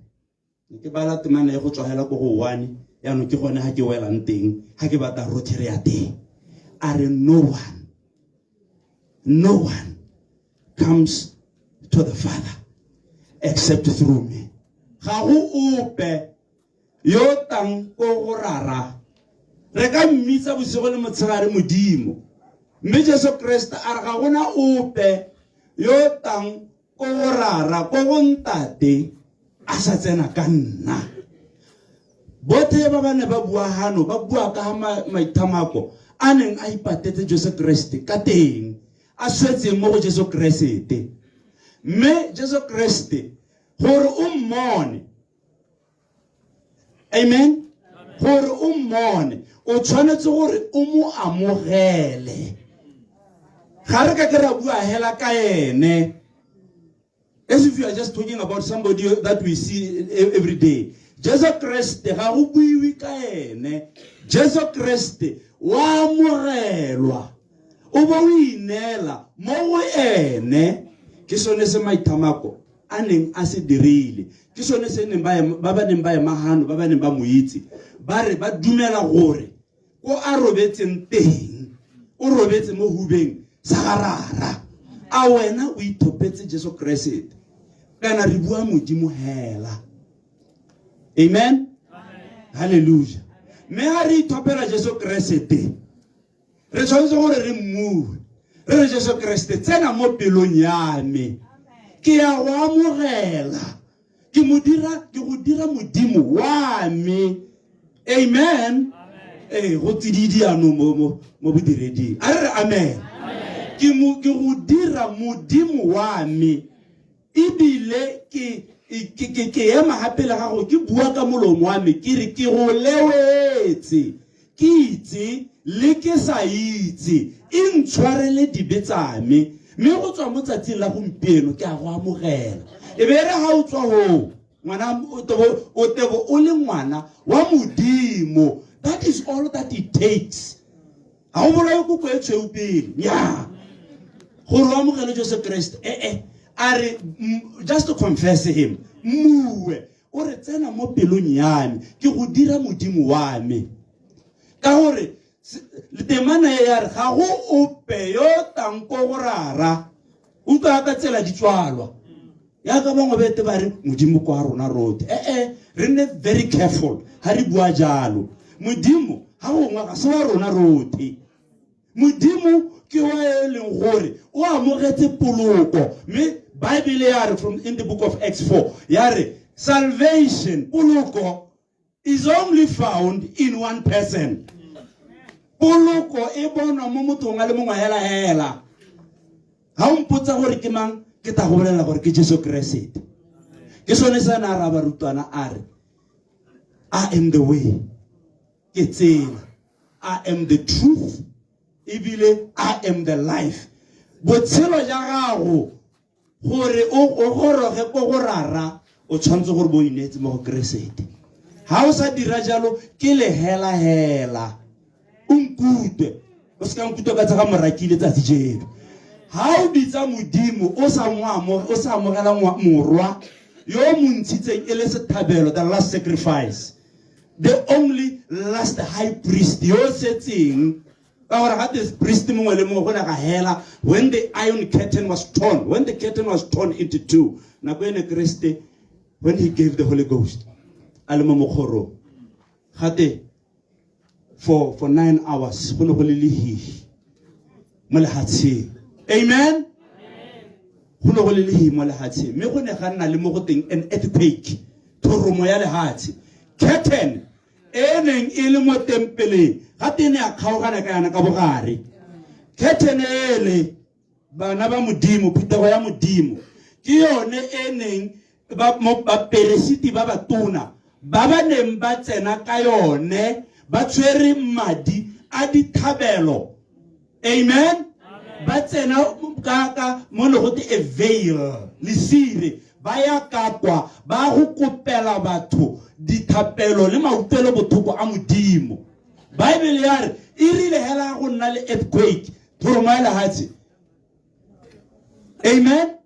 Ke bala temane go tswahela go go one ya no ke gone ha ke welang teng ha ke batla rothere ya teng. Are no one comes to the Father except through me. Ga go ope yo tang go rara re ka mmitsa bosigo le motshegare modimo mme Jesu Kriste a re ga gona ope yo tang go rara go ntate a sa tsena ka nna. Bothe ba bane ba bua hano ba bua ka maithamako a neng a ipatetse Jesu Kriste ka teng a swetse mo go Jesu Kriste. Mme Jesu Kriste gore o mmone. Amen. Gore o mmone o tshwanetse gore o mo amogele. Ga re ka ke ra bua hela ka ene. As if you are just talking about somebody that we see every day. Jesu Kriste ga go buiwi ka ene. Jesu Kriste wa amogelwa o bo o inela mo go ene. Ke sone se maithamako a neng a se dirile. Ke sone se neng ba ba neng ba emagano ba ba neng ba moitse ba re ba dumela gore o a robetseng teng o robetse mo hubeng sa garara a wena o itopetse Jesu Kriste kana re bua modimo hela. Amen. Hallelujah. Me ha re ithopela Jesu Kriste re tshwanetse gore re mmue re re Jesu Kriste tsena mo pelong ya me ke ya go amogela ke go dira modimo wa me. Amen. Go tsididi ano mo bodiredi a re amen. Ke go dira modimo wa me ebile ke ema hape le gago ke bua ka molomo wa me ke re ke go lewetse ke itse le ke sa itse e ntshwarele dibe tsa me mme go tswa mo tsatsing la gompieno ke a go amogela e be re ga o tswa ho ngwana o tebo o le ngwana wa modimo. That is all that it takes. Ha o bolae go go etshwe pele nya go re amogela Jesu Kriste are just to confess him muwe o re tsena mo pelong ya me ke go dira modimo wa me ka gore le temana ya re ga go ope yo tanko go rara o tla ka tsela di tswalwa ya ka bangwe bete ba re modimo kwa rona rote re ne very careful ha re bua jalo. Modimo ha o ngwa ka se wa rona rote modimo ke wa eleng gore o amogetse poloko me Bible ya from in the book of Acts 4 ya re salvation poloko is only found in one person. Poloko e bona mo mothong a le mongwe hela ha o mpotsa gore ke mang ke ta go bolela gore ke Jesu Kriste ke sone sa na ra barutwana a re I am the way ke tsela I am the truth ebile I am the life. Botshelo ja gago gore o goroge go go rara o tshwantse gore bo inetse mo go Kriste. Ha o sa dira jalo ke le hela unkute o se ka nkuto ka tsa ga morakile tsa tsejelo. Ha o bitsa modimo o sa amogela morwa yo montshitseng ele sethabelo, the last sacrifice, the only last high priest yo setseng ka gore ga this priest mongwe le mongwe go na ga hela when the iron curtain was torn, when the curtain was torn into two nako ene Kriste when he gave the Holy Ghost a le mo mogoro gate for 9 hours go ne go le lehi mo lehatsheng. Amen. Go ne go le lehi mo lehatsheng mme go ne ga nna le mo go teng an earthquake thoromo ya lehatshe curtain eneng e le mo tempeleng gate ne a kgaogana ka yana ka bogare curtain ele bana ba modimo phutego ya modimo ke yone eneng ba peresiti ba batona ba ba neng ba tsena ka yone ba tshwere madi a dithabelo. Amen. Ba tsena ka mo le go te a veil lesire ba ya kapwa ba go kopela batho dithapelo le mautelo bothoko a modimo. Bible ya re e rile hela go nna le earthquake thoromo ya lehatshe. Amen.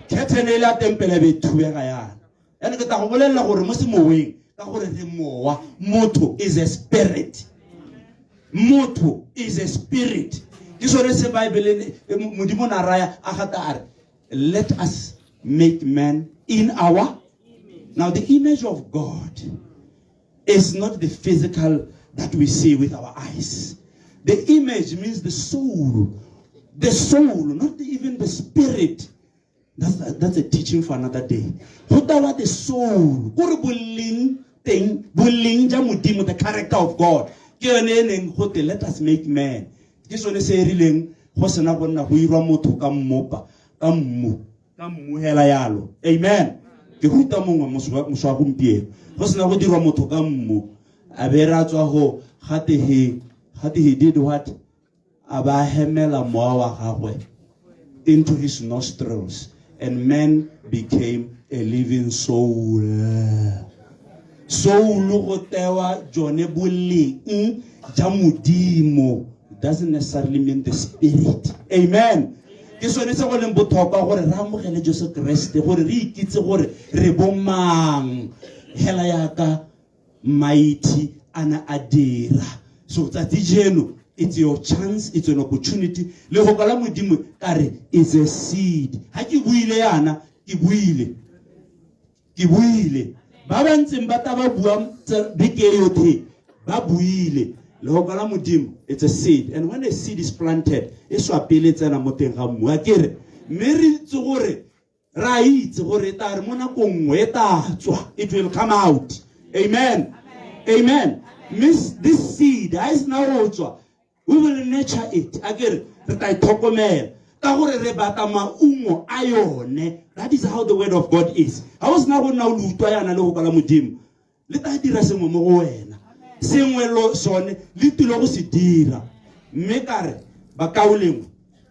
Ketene la tempele be thubega yana yana ke ta go bolela gore mo se moweng ka gore re mowa motho is a spirit. Motho is a spirit. Ke sone se Bible modimo na raya a gata are let us make man in our. Now the image of God is not the physical that we see with our eyes. The image means the soul, not even the spirit. That's a teaching for another day. What about the soul? The character of God. Let us make man. This one is a reeling. Amen. Ke ruta mongwe moswa gompieno go sena go dirwa motho ka mmu a be ra tswa go gate he did what a ba hemela mowa wa gagwe into his nostrils and man became a living soul. Soul go tewa jone boleng ja modimo doesn't necessarily mean the spirit. Amen. Ke sone se go leng botlhokwa gore re amogele Jesu Kriste gore re ikitse gore re bomang hela yaka mighty ana adira. So tsatsi jeno it's your chance, it's an opportunity. Le go kala modimo kare is a seed. Ha ke buile yana ke buile ke buile ba ba ntseng ba ta ba bua beke yotlhe ba buile lehoko la modimo. It's a seed, and when a seed is planted e swa pele tsena mo teng ga mmu a kere mme re itse gore ra itse gore ta re mo nakong nngwe e tla tswa, it will come out. Amen. Amen. Miss this seed is now tswa, we will nurture it a kere re tla itlhokomela ka gore re bata maungo a yone. That is how the word of God is. Ha o sena go nna o lutwa yana le go kala modimo le tla dira sengwe mo go wena, sengwe lo sone le tilo go se dira. Mme kare ba kaolengwe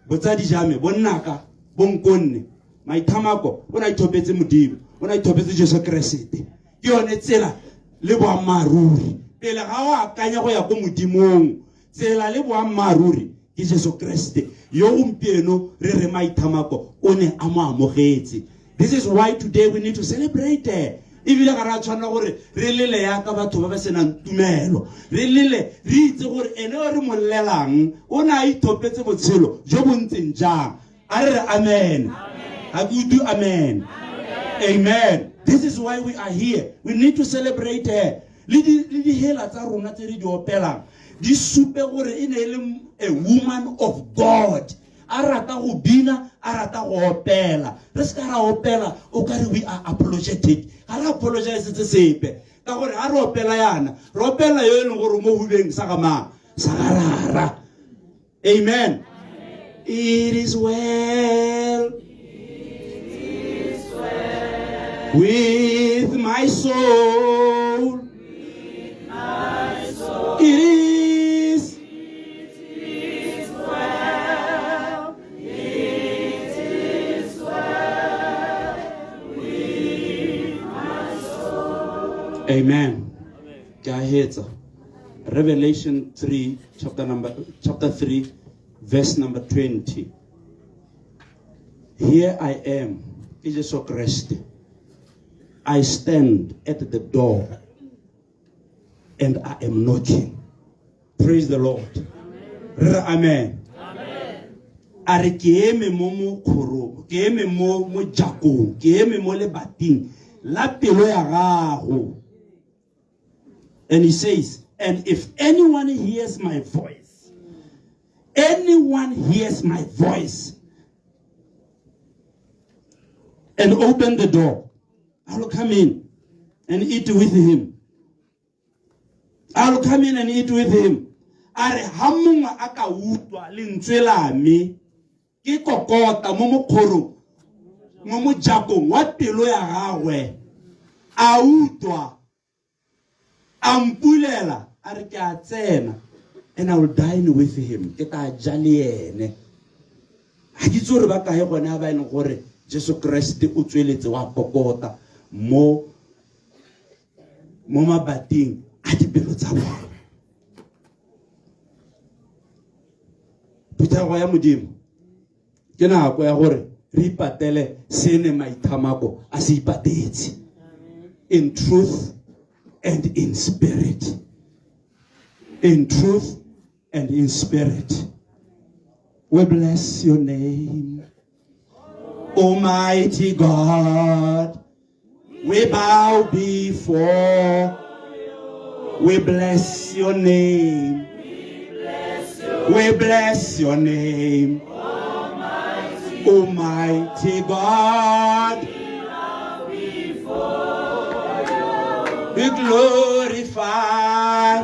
botsadi jame bonnaka bonkonne maithamako o na ithopetse modimo, o na ithopetse Jesu Kriste. Ke yone tsela le boammaruri pele ga o akanya go ya go modimong. Tsela le boammaruri ke Jesu Kriste yo gompieno re re maithamako o ne a mo amogetse. This is why today we need to celebrate. Ebile ga ra tshwana gore re lele ya ka batho ba ba senang tumelo, re lele re itse gore ene o re mollelang o na ithopetse botshelo jo bo ntseng jang. A re amen. A go do amen. Amen. This is why we are here. We need to celebrate her. Le di hela tsa rona tse re di opelang di supe gore e ne le a woman of God. A rata go bina, a rata go opela. Re se ka ra opela o ka re we are apologetic. Ha ra apologize se sepe ka gore a re opela yana re opela yo e leng gore mo hubeng sa ga ma sa ga rara. Amen. It is well with my soul. It is well. It is well with my soul. Amen. Revelation 3, chapter 3, verse number 20. Here I am, Jesus Christ. I stand at the door and I am knocking. Praise the Lord. Amen. Are ke eme mo khoro, ke eme mo jakong, ke eme mo le bating la pelo ya gago. And he says, and if anyone hears my voice, anyone hears my voice and open the door, I will come in and eat with him. I will come in and eat with him. Are hamunga aka utwa lentswe la me ke kokota mo mokhoro mo mojakong wa pelo ya gagwe a utwa ampulela are ke a tsena and I will dine with him. Ke ta ja le ene. Ha ke tsore ba kae gona ba ene gore Jesu Kriste o tsweletse wa kokota mo mabating a dipelo tsa bona. Puthago ya modimo ke nako ya gore re ipatele sene maithamako a se ipatetse in truth and in spirit. In truth and in spirit. We bless your name, Almighty God. We bow before. We bless your name. We bless your name, Almighty God. We glorify.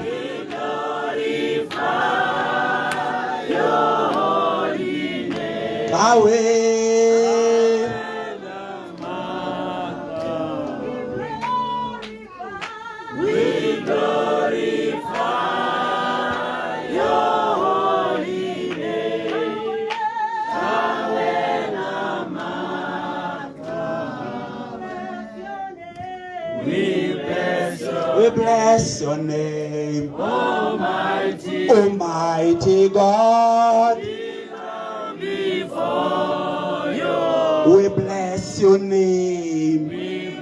Your holy name. Yahweh. We glorify your holy name. We bless your name, Almighty God. We bless your name. We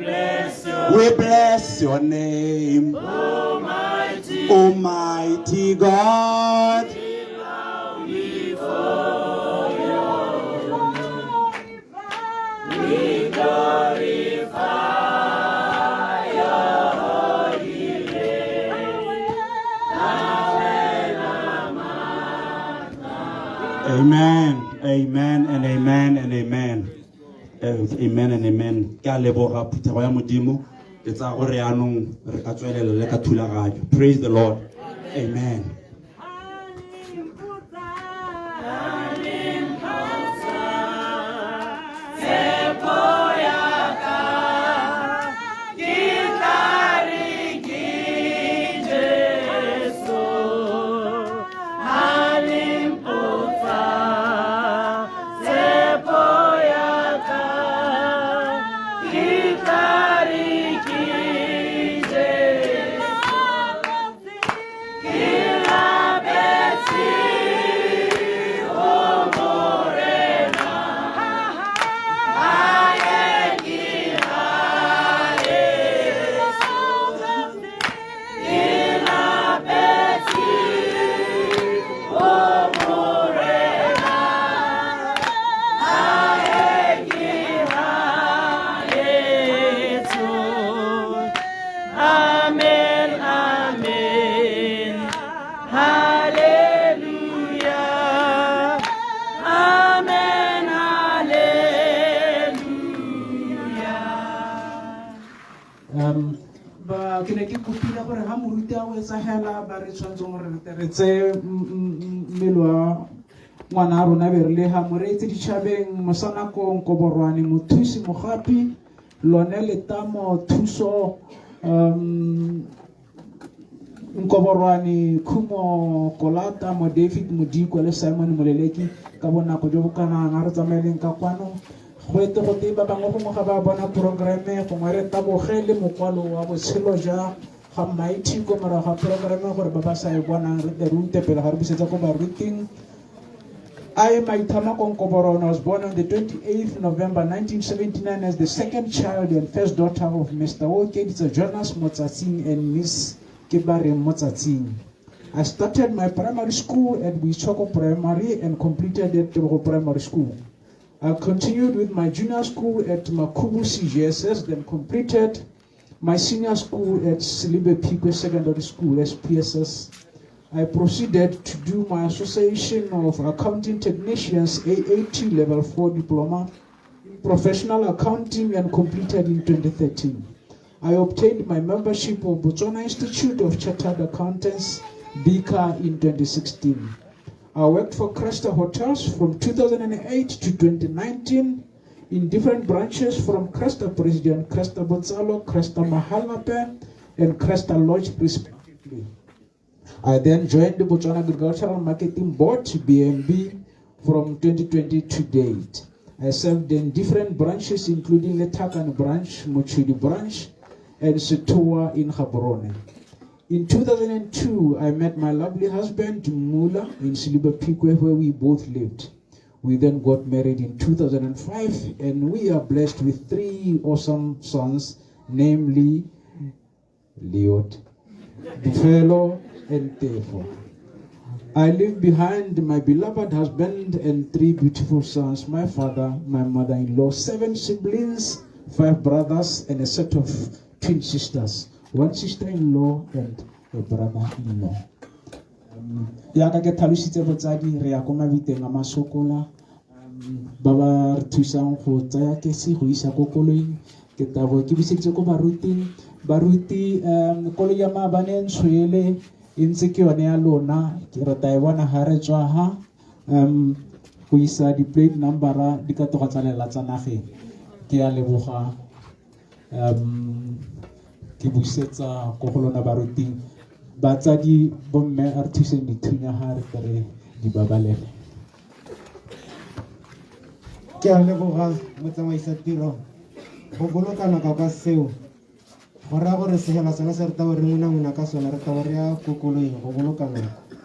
bless your name, Almighty God. We glorify Amen, amen, and amen, and amen. Amen and amen. Ke a leboga phuthego ya modimo le tsa gore anong re ka tswelela le ka thulaganyo. Praise the Lord. Amen. Ke ne ke kopile gore ha moruti a o etsagela ba re tshwantseng gore re tse mmele wa ngwana a rona be re le ha moreetsi ditšhabeng mosanakong koborwane mothusi mogapi lone letamo thuso nkoborwane khumo kolata mo David Modikwa le Simon Moleleki ka bonako jo bo kanang a re tsamaeleng ka kwano go ete go te ba bangwe gongwe ga ba bona programe gongwe re taboge le mokwalo wa botshelo ja ga Mighty ko morago ga programe gore ba ba sa e bonang re rute pele ga re busetsa ko baruting. I, Maitama Konkoboron, was born on the 28th November 1979 as the second child and first daughter of Mr. Okeditsa Jonas Motsatsing and Miss Kibare Motsatsing. I started my primary school at Wichoko Primary and completed at Tebogo Primary School. I continued with my junior school at Makubu CGSS, then completed my senior school at Silibe Pikwe Secondary School, SPSS. I proceeded to do my Association of Accounting Technicians AAT Level 4 Diploma in Professional Accounting and completed in 2013. I obtained my membership of Botswana Institute of Chartered Accountants, BICA, in 2016. I worked for Cresta Hotels from 2008 to 2019 in different branches from Cresta President, Cresta Botsalo, Cresta Mahalape, and Cresta Lodge respectively. I then joined the Botswana Agricultural Marketing Board, BMB, from 2020 to date. I served in different branches, including Letakan branch, Mochudi branch, and Setua in Gaborone. In 2002, I met my lovely husband, Mula, in Siliba Pikwe, where we both lived. We then got married in 2005, and we are blessed with 3 awesome sons, namely Leot, Bufelo, and Tefo. I leave behind my beloved husband and 3 beautiful sons, my father, my mother-in-law, 7 siblings, 5 brothers, and a set of twin sisters, 1 sister-in-law and a brother-in-law. Yaka ke tlhalositse botsadi re ya ko mabiteng a masokola ba ba re thusang go tsaya kese go isa ko koloing ke tabo ke biseditse ko baruti koloi ya maabane ntshwele e ntse ke yone ya lona ke rata e bona ha re tswa ha go isa di-plate number di ka toga tsa lela tsa nageng ke a leboga ke busetsa ko go lona baruting batsadi bomme a re thuseng dithunya ha re tere di babalele ke a leboga motsamaisa tiro go boloka nako ka seo go raya gore segela sona se re tabo re ngona ka sona re tabo re ya kokoloing go boloka nako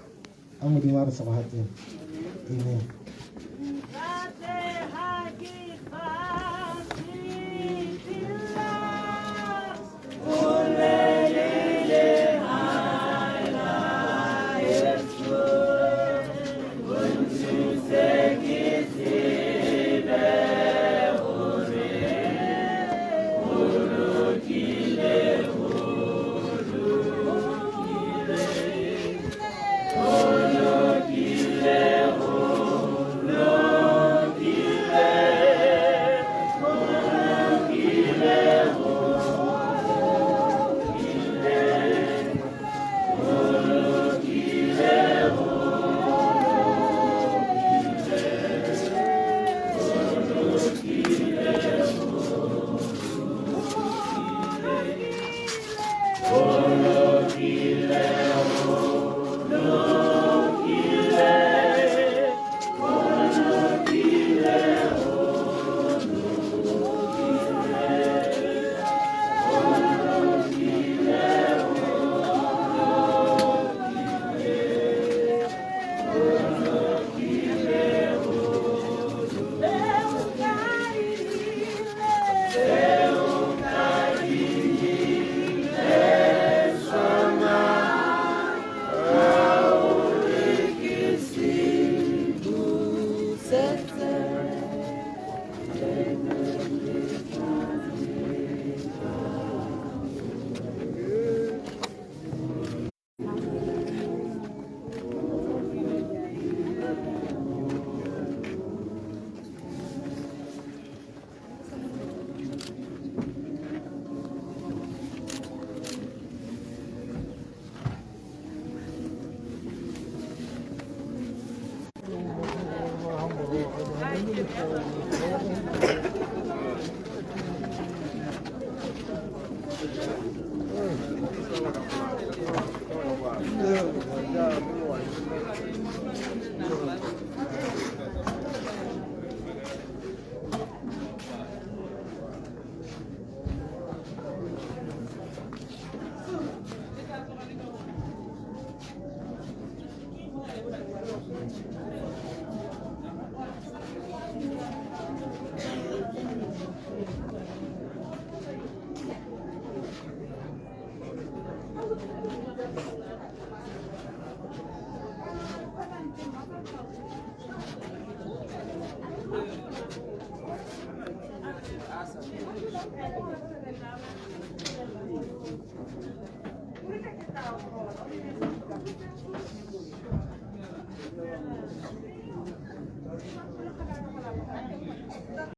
a modimo a re sebagateng amen.